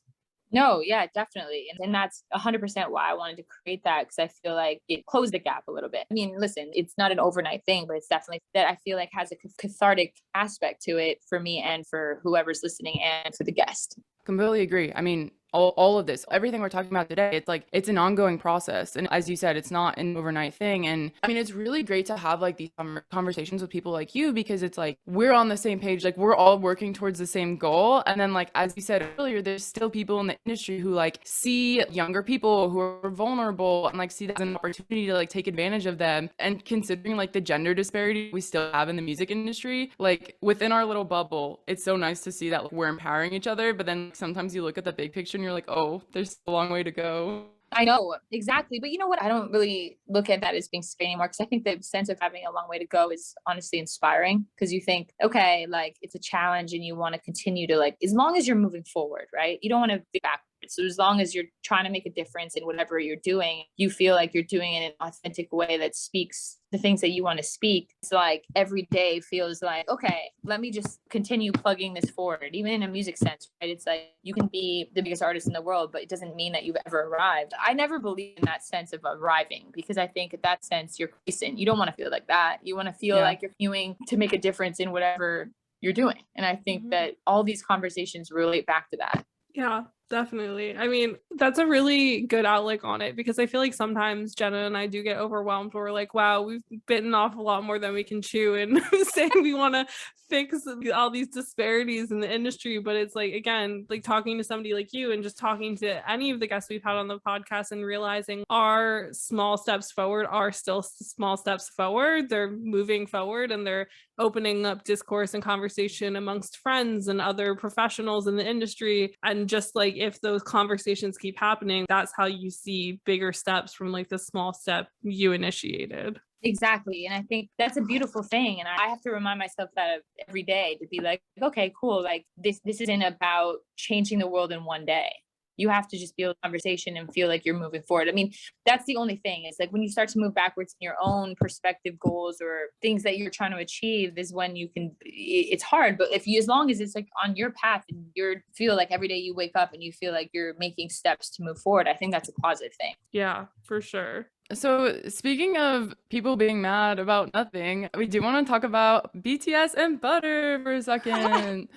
No, yeah, definitely. And that's 100% why I wanted to create that, because I feel like it closed the gap a little bit. I mean, listen, it's not an overnight thing, but it's definitely that I feel like has a cathartic aspect to it for me and for whoever's listening and for the guest. Completely agree. I mean, all of this, everything we're talking about today, it's like, it's an ongoing process. And as you said, it's not an overnight thing. And I mean, it's really great to have like these conversations with people like you, because it's like, we're on the same page, like we're all working towards the same goal. And then like, as you said earlier, there's still people in the industry who like see younger people who are vulnerable and like see that as an opportunity to like take advantage of them. And considering like the gender disparity we still have in the music industry, like within our little bubble, it's so nice to see that like, we're empowering each other. But then sometimes you look at the big picture and you're like, oh, there's a long way to go. I know, exactly. But you know what? I don't really look at that as being scary anymore, because I think the sense of having a long way to go is honestly inspiring, because you think, okay, like it's a challenge and you want to continue to like, as long as you're moving forward, right? You don't want to be backwards. So as long as you're trying to make a difference in whatever you're doing, you feel like you're doing it in an authentic way that speaks the things that you want to speak. It's like every day feels like, okay, let me just continue plugging this forward, even in a music sense, right? It's like you can be the biggest artist in the world, but it doesn't mean that you've ever arrived. I never believe in that sense of arriving, because I think in that sense, you're complacent. You don't want to feel like that. You want to feel like you're doing to make a difference in whatever you're doing. And I think that all these conversations relate back to that. Yeah, definitely. I mean, that's a really good outlook on it, because I feel like sometimes Jenna and I do get overwhelmed. We're like, wow, we've bitten off a lot more than we can chew, and saying we want to fix all these disparities in the industry. But it's like, again, like talking to somebody like you and just talking to any of the guests we've had on the podcast and realizing our small steps forward are still small steps forward. They're moving forward and they're opening up discourse and conversation amongst friends and other professionals in the industry. And just like, if those conversations keep happening, that's how you see bigger steps from like the small step you initiated. Exactly. And I think that's a beautiful thing. And I have to remind myself that every day, to be like, okay, cool. Like this isn't about changing the world in one day. You have to just build conversation and feel like you're moving forward. I mean, that's the only thing. It's like when you start to move backwards in your own perspective goals or things that you're trying to achieve is when you can, it's hard. But if you, as long as it's like on your path and you feel like every day you wake up and you feel like you're making steps to move forward, I think that's a positive thing. Yeah, for sure. So speaking of people being mad about nothing, we do want to talk about BTS and Butter for a second.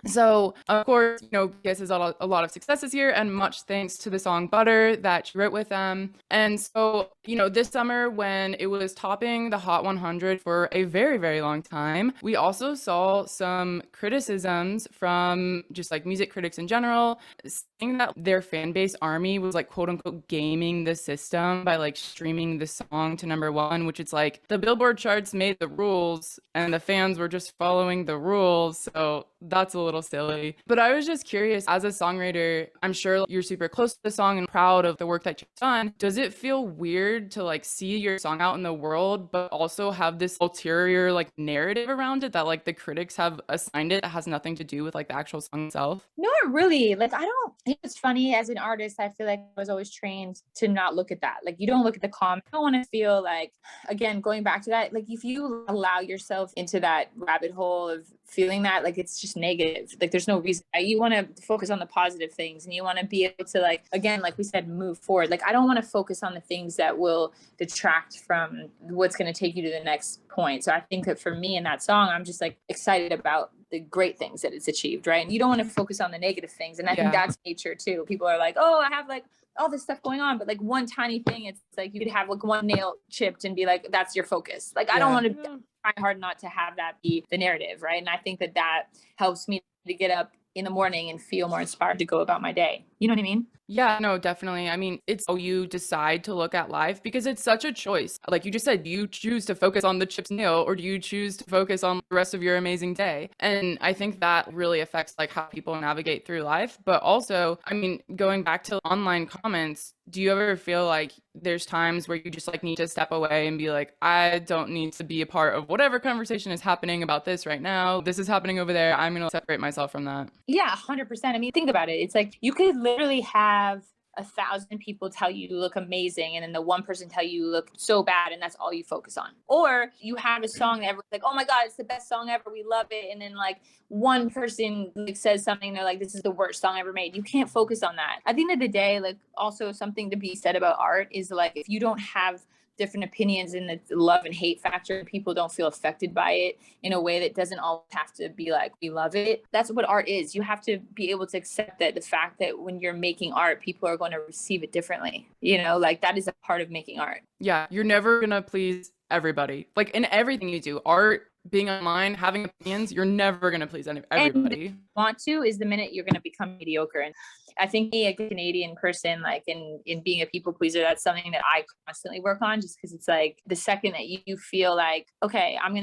So of course, BTS has a lot of success this year, and much thanks to the song Butter that she wrote with them. And so, this summer when it was topping the Hot 100 for a very, very long time, we also saw some criticisms from just like music critics in general, saying that their fan base army was like quote unquote gaming the system by like streaming the song to number one, which it's like the Billboard charts made the rules and the fans were just following the rules. So that's a little silly. But I was just curious, as a songwriter, I'm sure you're super close to the song and proud of the work that you've done. Does it feel weird to like see your song out in the world, but also have this ulterior like narrative around it that like the critics have assigned it that has nothing to do with like the actual song itself? Not really. Like, I don't think it's funny. As an artist, I feel like I was always trained to not look at that. Like, you don't look at the comments. I don't want to feel like, again, going back to that, like if you allow yourself into that rabbit hole of feeling that, like, it's just negative. Like, there's no reason. You want to focus on the positive things, and you want to be able to, like, again, like we said, move forward. Like, I don't want to focus on the things that will detract from what's going to take you to the next point. So I think that for me in that song, I'm just like excited about the great things that it's achieved, right? And you don't want to focus on the negative things. And I think that's nature too. People are like, oh, I have like all this stuff going on, but like one tiny thing, it's like you could have like one nail chipped and be like, that's your focus. Like, I don't want to try hard not to have that be the narrative, right? And I think that that helps me to get up in the morning and feel more inspired to go about my day. You know what I mean? Yeah, no, definitely. I mean, it's how you decide to look at life, because it's such a choice. Like you just said, do you choose to focus on the chips nail, or do you choose to focus on the rest of your amazing day? And I think that really affects like how people navigate through life. But also, I mean, going back to online comments, do you ever feel like there's times where you just like need to step away and be like, I don't need to be a part of whatever conversation is happening about this right now. This is happening over there. I'm going to separate myself from that. Yeah, 100%. I mean, think about it. It's like you could literally have 1,000 people tell you look amazing, and then the one person tell you look so bad, and that's all you focus on. Or you have a song that everyone's like, oh my God, it's the best song ever, we love it, and then like one person like says something, they're like, this is the worst song ever made. You can't focus on that. At the end of the day, like, also something to be said about art is like, if you don't have different opinions and the love and hate factor, people don't feel affected by it in a way that doesn't always have to be like, we love it. That's what art is. You have to be able to accept that the fact that when you're making art, people are going to receive it differently. You know, like that is a part of making art. Yeah, you're never going to please everybody. Like in everything you do, art, being online, having opinions, you're never going to please everybody. And want to is the minute you're going to become mediocre. And I think being a Canadian person, like in being a people pleaser, that's something that I constantly work on, just because it's like the second that you feel like, okay, I'm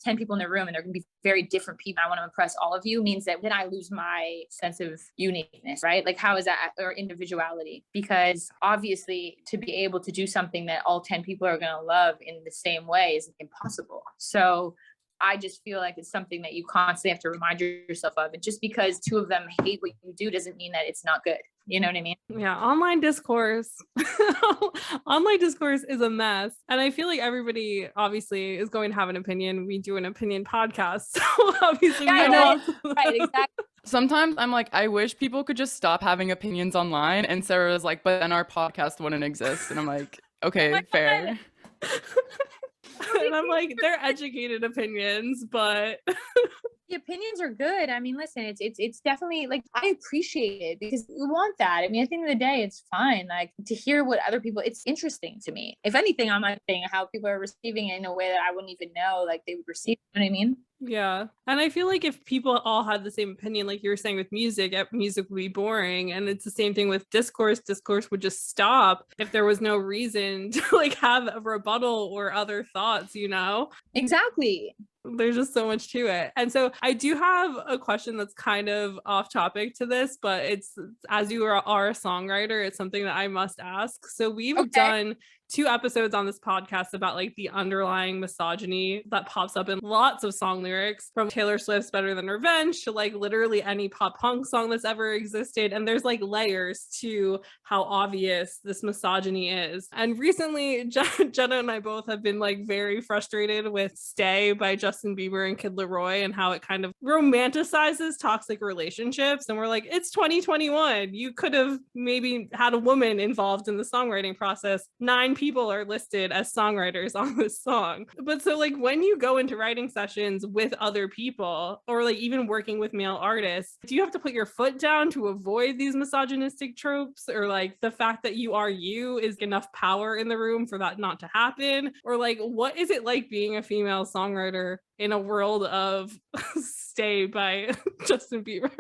10 people in the room and they're going to be very different people, I want to impress all of you, means that then I lose my sense of uniqueness, right? Like, how is that, or individuality? Because obviously to be able to do something that all 10 people are going to love in the same way is impossible. So I just feel like it's something that you constantly have to remind yourself of. And just because two of them hate what you do doesn't mean that it's not good. You know what I mean? Yeah, online discourse. Online discourse is a mess. And I feel like everybody obviously is going to have an opinion. We do an opinion podcast. So obviously we know. Right, exactly. Sometimes I'm like, I wish people could just stop having opinions online. And Sarah was like, but then our podcast wouldn't exist. And I'm like, okay, fair. And I'm like, they're educated opinions, but the opinions are good. I mean, listen, it's definitely like, I appreciate it because we want that. I mean, at the end of the day, it's fine. Like, to hear what other people, it's interesting to me. If anything, I'm like saying how people are receiving it in a way that I wouldn't even know, like, they would receive. You know what I mean? Yeah. And I feel like if people all had the same opinion, like you were saying with music would be boring. And it's the same thing with discourse. Discourse would just stop if there was no reason to like have a rebuttal or other thoughts, you know? Exactly. There's just so much to it. And so I do have a question that's kind of off topic to this, but it's, as you are a songwriter, it's something that I must ask. So we've done 2 episodes on this podcast about like the underlying misogyny that pops up in lots of song lyrics, from Taylor Swift's Better Than Revenge to like literally any pop punk song that's ever existed. And there's like layers to how obvious this misogyny is. And recently, Jenna and I both have been like very frustrated with Stay by Justin Bieber and Kid Laroi, and how it kind of romanticizes toxic relationships. And we're like, it's 2021. You could have maybe had a woman involved in the songwriting process. 9 people are listed as songwriters on this song. But so like when you go into writing sessions with other people, or like even working with male artists, do you have to put your foot down to avoid these misogynistic tropes? Or like the fact that you are you is enough power in the room for that not to happen? Or like, what is it like being a female songwriter in a world of Stay by Justin Bieber?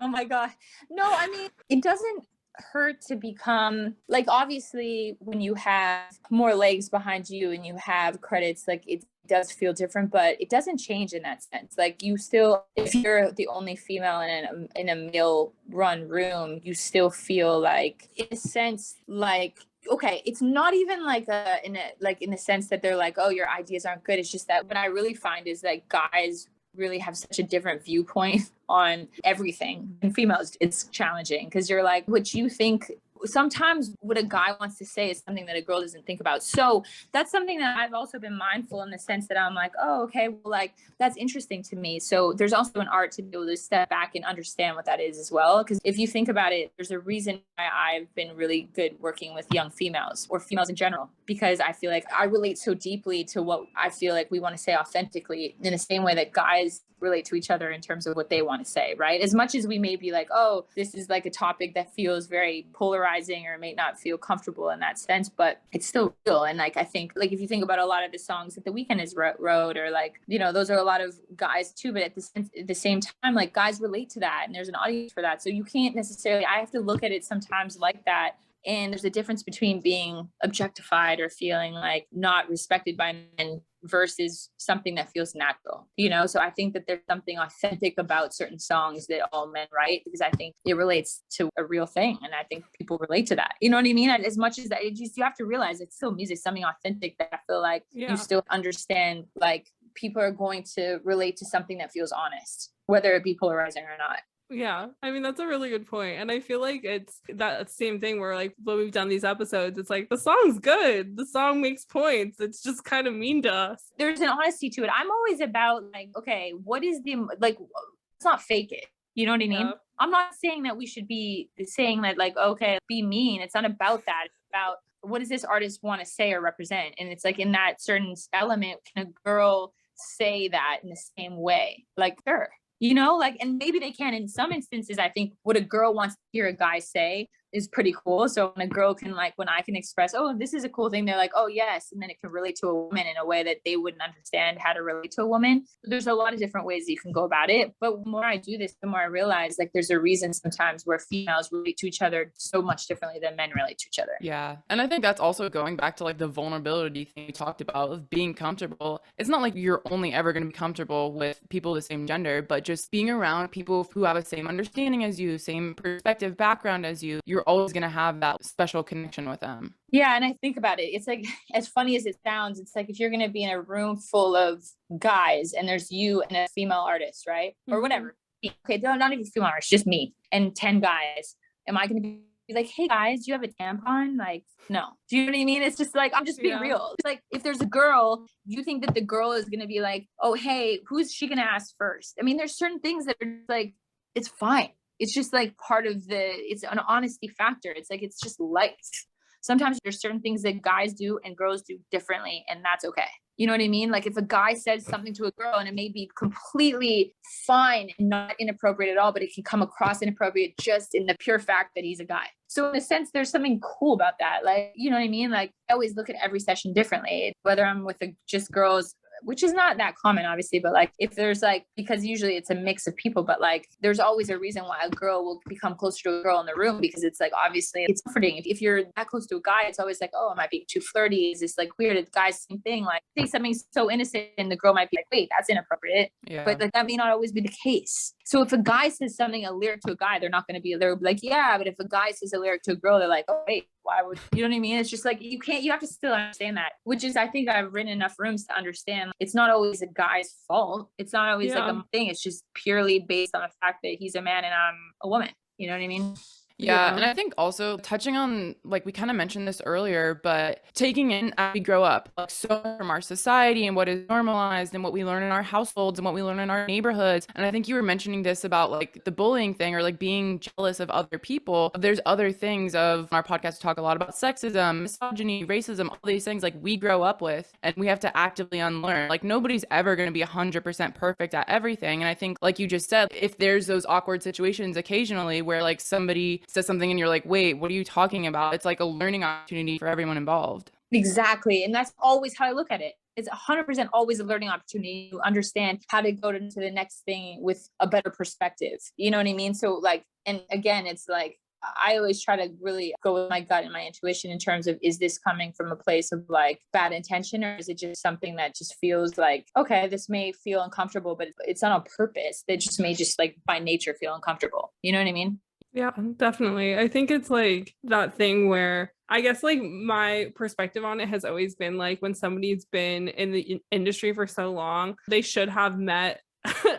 Oh my God. No, I mean, it doesn't hurt to become, like, obviously when you have more legs behind you and you have credits, like, it does feel different, but it doesn't change in that sense. Like, you still, if you're the only female in a male run room, you still feel like, in a sense, like, okay, it's not even like in the sense that they're like, oh, your ideas aren't good. It's just that what I really find is that guys really have such a different viewpoint on everything. And females, it's challenging because you're like, what you think sometimes what a guy wants to say is something that a girl doesn't think about. So that's something that I've also been mindful in the sense that I'm like, oh, okay, well, like that's interesting to me. So there's also an art to be able to step back and understand what that is as well. Because if you think about it, there's a reason why I've been really good working with young females or females in general, because I feel like I relate so deeply to what I feel like we want to say authentically in the same way that guys relate to each other in terms of what they want to say, right? As much as we may be like, oh, this is like a topic that feels very polarizing or may not feel comfortable in that sense, but it's still real. And like, I think like if you think about a lot of the songs that The Weeknd has wrote, or like, you know, those are a lot of guys too, but at the same time, like guys relate to that and there's an audience for that. So you can't necessarily, I have to look at it sometimes like that. And there's a difference between being objectified or feeling like not respected by men versus something that feels natural, you know? So I think that there's something authentic about certain songs that all men write, because I think it relates to a real thing. And I think people relate to that. You know what I mean? And as much as that, you have to realize it's still music, something authentic that I feel like you still understand, like people are going to relate to something that feels honest, whether it be polarizing or not. Yeah, I mean, that's a really good point. And I feel like it's that same thing where like when we've done these episodes, it's like the song's good, the song makes points, it's just kind of mean to us. There's an honesty to it. I'm always about like, okay, what is the, like, let's not fake it. You know what I mean? Yeah. I'm not saying that we should be saying that like, okay, be mean. It's not about that. It's about what does this artist want to say or represent? And it's like in that certain element, can a girl say that in the same way? Like, sure. You know, like, and maybe they can in some instances. I think what a girl wants to hear a guy say is pretty cool. So when a girl can like, when I can express, oh, this is a cool thing, they're like, oh yes. And then it can relate to a woman in a way that they wouldn't understand how to relate to a woman. There's a lot of different ways that you can go about it. But the more I do this, the more I realize like there's a reason sometimes where females relate to each other so much differently than men relate to each other. Yeah. And I think that's also going back to like the vulnerability thing we talked about of being comfortable. It's not like you're only ever going to be comfortable with people of the same gender, but just being around people who have the same understanding as you, same perspective, background as you, you're always going to have that special connection with them. Yeah. And I think about it, it's like, as funny as it sounds, it's like if you're going to be in a room full of guys and there's you and a female artist, right? Mm-hmm. Or whatever. Okay, not even female artist, just me and 10 guys. Am I going to be like, hey guys, do you have a tampon? Like, no. Do you know what I mean? It's just like, I'm just being real. It's like, if there's a girl, you think that the girl is going to be like, oh, hey, who's she going to ask first? I mean, there's certain things that are like, it's fine. It's just like part of it's an honesty factor. It's like, it's just life. Sometimes there's certain things that guys do and girls do differently, and that's okay. You know what I mean? Like if a guy says something to a girl and it may be completely fine and not inappropriate at all, but it can come across inappropriate just in the pure fact that he's a guy. So in a sense, there's something cool about that. Like, you know what I mean? Like I always look at every session differently, whether I'm with just girls, which is not that common, obviously, but like if there's like, because usually it's a mix of people, but like there's always a reason why a girl will become closer to a girl in the room, because it's like, obviously it's comforting. If you're that close to a guy, it's always like, oh, am I being too flirty? Is this like weird? The guy's same thing, like say something so innocent and the girl might be like, wait, that's inappropriate. Yeah. But like that may not always be the case. So if a guy says something, a lyric to a guy, they're like, yeah, but if a guy says a lyric to a girl, they're like, oh, wait, why would, you know what I mean? It's just like, you have to still understand that, which is, I think I've written enough rooms to understand it's not always a guy's fault. It's not always like a thing. It's just purely based on the fact that he's a man and I'm a woman. You know what I mean? Yeah. And I think also touching on, like we kind of mentioned this earlier, but taking in as we grow up, like so much from our society and what is normalized and what we learn in our households and what we learn in our neighborhoods. And I think you were mentioning this about like the bullying thing or like being jealous of other people. There's other things of our podcast talk a lot about sexism, misogyny, racism, all these things like we grow up with and we have to actively unlearn. Like nobody's ever going to be 100% perfect at everything. And I think like you just said, if there's those awkward situations occasionally where like somebody says something and you're like, wait, what are you talking about? It's like a learning opportunity for everyone involved. Exactly. And that's always how I look at it. It's 100% always a learning opportunity to understand how to go to the next thing with a better perspective. You know what I mean? So like, and again, it's like, I always try to really go with my gut and my intuition in terms of, is this coming from a place of like bad intention, or is it just something that just feels like, okay, this may feel uncomfortable, but it's not on purpose. They just may just like by nature feel uncomfortable. You know what I mean? Yeah, definitely. I think it's like that thing where I guess like my perspective on it has always been like when somebody's been in the industry for so long, they should have met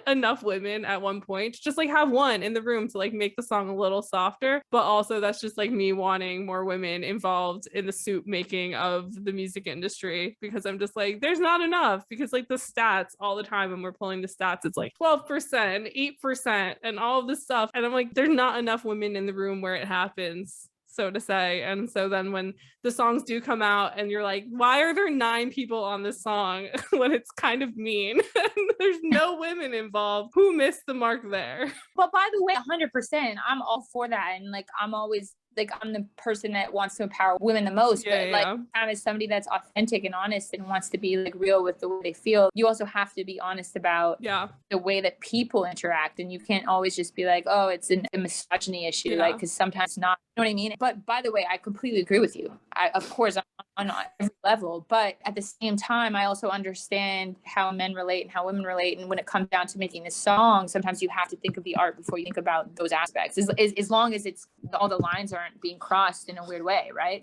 enough women at one point to just like have one in the room to like make the song a little softer. But also that's just like me wanting more women involved in the soup making of the music industry, because I'm just like, there's not enough, because like the stats all the time when we're pulling the stats, it's like 12%, 8% and all of this stuff. And I'm like, there's not enough women in the room where it happens, so to say. And so then when the songs do come out and you're like, why are there 9 people on this song when it's kind of mean and there's no women involved? Who missed the mark there? But by the way, 100%, I'm all for that. And like, I'm always like, I'm the person that wants to empower women the most. But like, I'm as somebody that's authentic and honest and wants to be like real with the way they feel. You also have to be honest about the way that people interact. And you can't always just be like, oh, it's a misogyny issue. Like, because sometimes not, you know what I mean? But by the way, I completely agree with you. Of course, I'm on every level, but at the same time, I also understand how men relate and how women relate. And when it comes down to making this song, sometimes you have to think of the art before you think about those aspects, as long as it's all the lines aren't being crossed in a weird way, right?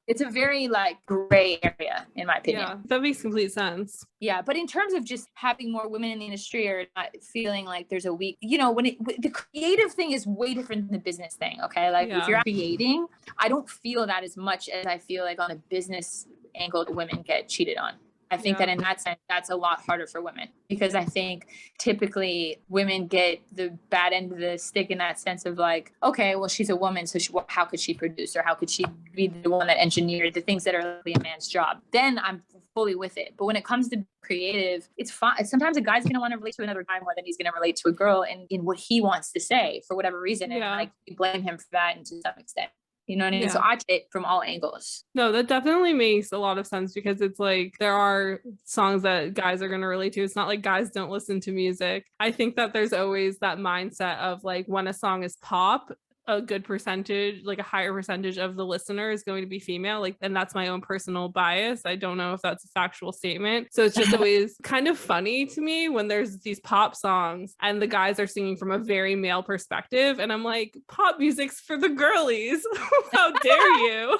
It's a very like gray area, in my opinion. Yeah, that makes complete sense. Yeah, but in terms of just having more women in the industry or not feeling like there's a weak, you know, the creative thing is way different than the business thing, okay? Like if you're creating, I don't feel that as much as I feel like on the business angle, women get cheated on. I think that in that sense, that's a lot harder for women, because I think typically women get the bad end of the stick in that sense of like, okay, well, she's a woman, so how could she produce, or how could she be the one that engineered the things that are really a man's job? Then I'm fully with it. But when it comes to creative, it's fine. Sometimes a guy's going to want to relate to another guy more than he's going to relate to a girl in what he wants to say for whatever reason. And like, you blame him for that, and to some extent. You know what I mean? Yeah. So I take it from all angles. No, that definitely makes a lot of sense, because it's like there are songs that guys are going to relate to. It's not like guys don't listen to music. I think that there's always that mindset of like, when a song is pop, a good percentage, like a higher percentage of the listener is going to be female. Like, and that's my own personal bias. I don't know if that's a factual statement. So it's just always kind of funny to me when there's these pop songs and the guys are singing from a very male perspective. And I'm like, pop music's for the girlies. How dare you?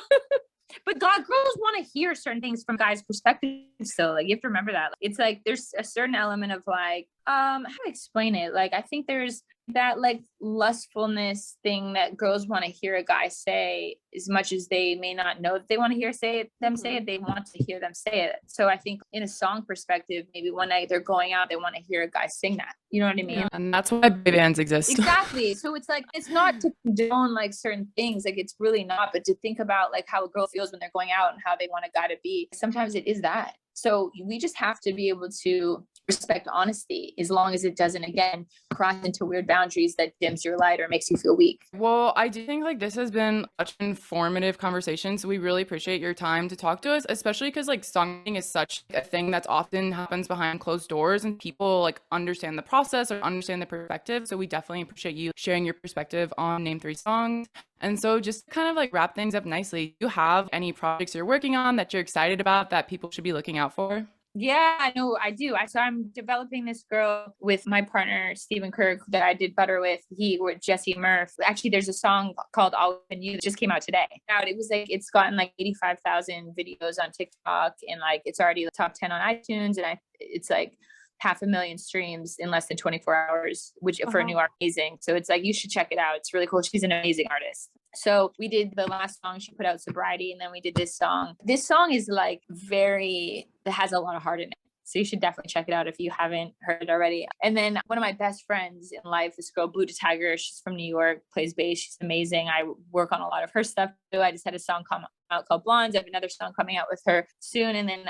But God, girls want to hear certain things from guys' perspectives. So like, you have to remember that. It's like, there's a certain element of like, how to explain it? Like, I think there's that like lustfulness thing that girls want to hear a guy say, as much as they may not know that they want to hear say it, they want to hear them say it. So I think in a song perspective, maybe one night they're going out, they want to hear a guy sing that. You know what I mean? Yeah, and that's why boy bands exist. Exactly. So it's like, it's not to condone like certain things, like it's really not, but to think about like how a girl feels when they're going out and how they want a guy to be. Sometimes it is that. So we just have to be able to respect honesty, as long as it doesn't, again, cross into weird boundaries that dims your light or makes you feel weak. Well, I do think like this has been such an informative conversation. So we really appreciate your time to talk to us, especially because like songwriting is such a thing that's often happens behind closed doors and people like understand the process or understand the perspective. So we definitely appreciate you sharing your perspective on Name 3 songs. And so just to kind of like wrap things up nicely, do you have any projects you're working on that you're excited about that people should be looking out for? Yeah, I know I do. So I'm developing this girl with my partner, Stephen Kirk, that I did Butter with. With Jesse Murph. Actually, there's a song called All in You that just came out today. It was like, it's gotten like 85,000 videos on TikTok, and like, it's already top 10 on iTunes. And it's like 500,000 streams in less than 24 hours, which for a new art, amazing. So it's like, you should check it out. It's really cool. She's an amazing artist. So we did the last song she put out, Sobriety, and then we did this song. This song is like it has a lot of heart in it. So you should definitely check it out if you haven't heard it already. And then one of my best friends in life, this girl, Blue to Tiger, she's from New York, plays bass. She's amazing. I work on a lot of her stuff too. I just had a song come out called Blondes. I have another song coming out with her soon. And then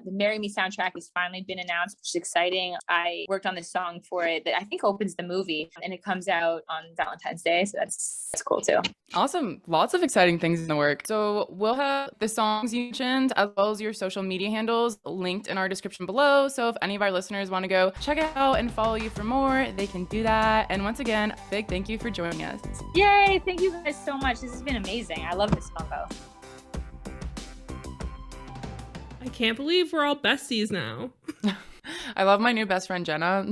the Marry Me soundtrack has finally been announced, which is exciting. I worked on this song for it that I think opens the movie, and it comes out on Valentine's Day. So that's cool too. Awesome. Lots of exciting things in the work. So we'll have the songs you mentioned as well as your social media handles linked in our description below. So if any of our listeners want to go check it out and follow you for more, they can do that. And once again, big thank you for joining us. Yay. Thank you guys so much. This has been amazing. I love this combo. I can't believe we're all besties now. I love my new best friend, Jenna.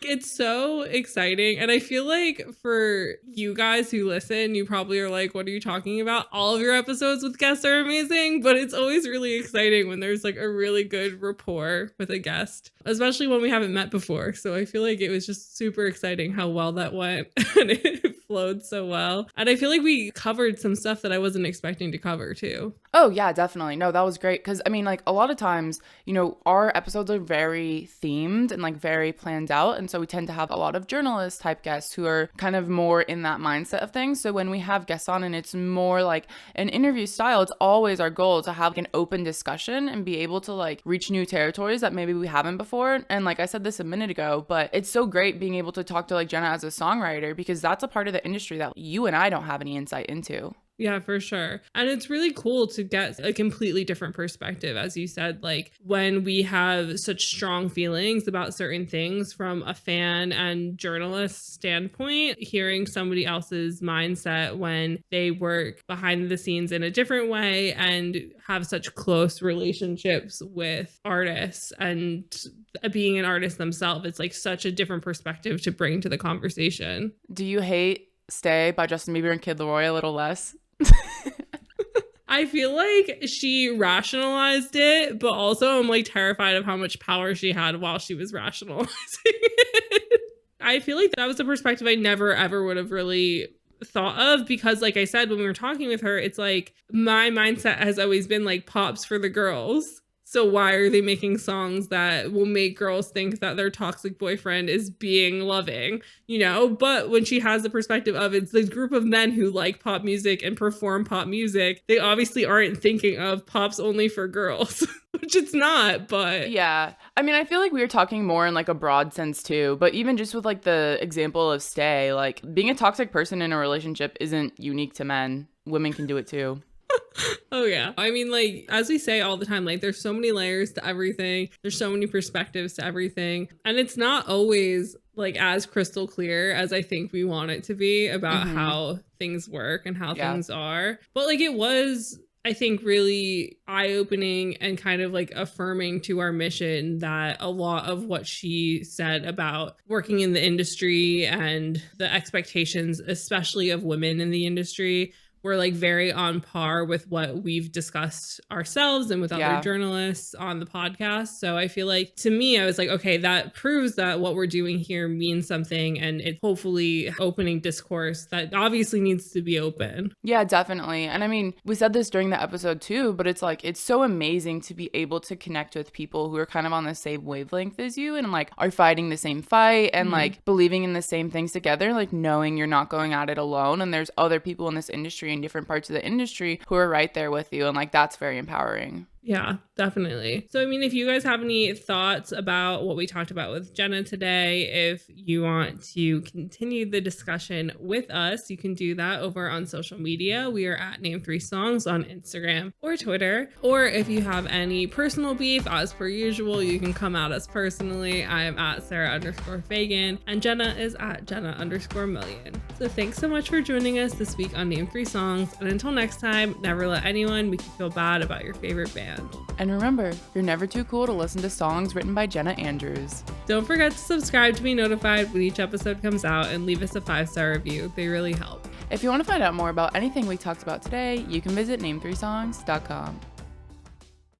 It's so exciting. And I feel like for you guys who listen, you probably are like, what are you talking about? All of your episodes with guests are amazing, but it's always really exciting when there's like a really good rapport with a guest, especially when we haven't met before. So I feel like it was just super exciting how well that went and it flowed so well. And I feel like we covered some stuff that I wasn't expecting to cover too. Oh, yeah, definitely. No, that was great. Because, I mean, like, a lot of times, you know, our episodes are very themed and, like, very planned out. And so we tend to have a lot of journalist type guests who are kind of more in that mindset of things. So when we have guests on and it's more like an interview style, it's always our goal to have like, an open discussion and be able to, like, reach new territories that maybe we haven't before. And, like I said this a minute ago, but it's so great being able to talk to, like, Jenna as a songwriter, because that's a part of the industry that you and I don't have any insight into. Yeah, for sure. And it's really cool to get a completely different perspective. As you said, like when we have such strong feelings about certain things from a fan and journalist standpoint, hearing somebody else's mindset when they work behind the scenes in a different way and have such close relationships with artists and being an artist themselves, it's like such a different perspective to bring to the conversation. Do you hate Stay by Justin Bieber and Kid Laroi a little less? I feel like she rationalized it, but also I'm like terrified of how much power she had while she was rationalizing it. I feel like that was a perspective I never ever would have really thought of, because like I said, when we were talking with her, it's like my mindset has always been like pop's for the girls. So why are they making songs that will make girls think that their toxic boyfriend is being loving, you know? But when she has the perspective of it's this group of men who like pop music and perform pop music, they obviously aren't thinking of pop's only for girls, which it's not, but... Yeah. I mean, I feel like we were talking more in like a broad sense too, but even just with like the example of Stay, like being a toxic person in a relationship isn't unique to men. Women can do it too. Oh yeah. I mean, like, as we say all the time, like there's so many layers to everything. There's so many perspectives to everything. And it's not always like as crystal clear as I think we want it to be about how things work and how things are. But like it was, I think, really eye-opening and kind of like affirming to our mission that a lot of what she said about working in the industry and the expectations, especially of women in the industry, were like very on par with what we've discussed ourselves and with other journalists on the podcast. So I feel like, to me, I was like, okay, that proves that what we're doing here means something, and it's hopefully opening discourse that obviously needs to be open. Yeah, definitely. And I mean, we said this during the episode too, but it's like, it's so amazing to be able to connect with people who are kind of on the same wavelength as you and like are fighting the same fight and like believing in the same things together, like knowing you're not going at it alone and there's other people in this industry in different parts of the industry who are right there with you, and like that's very empowering. Yeah, definitely. So, I mean, if you guys have any thoughts about what we talked about with Jenna today, if you want to continue the discussion with us, you can do that over on social media. We are at Name3Songs on Instagram or Twitter. Or if you have any personal beef, as per usual, you can come at us personally. I am at Sarah_Fagan and Jenna is at Jenna_Million. So thanks so much for joining us this week on Name3Songs. And until next time, never let anyone make you feel bad about your favorite band. And remember, you're never too cool to listen to songs written by Jenna Andrews. Don't forget to subscribe to be notified when each episode comes out and leave us a 5-star review. They really help. If you want to find out more about anything we talked about today, you can visit name3songs.com.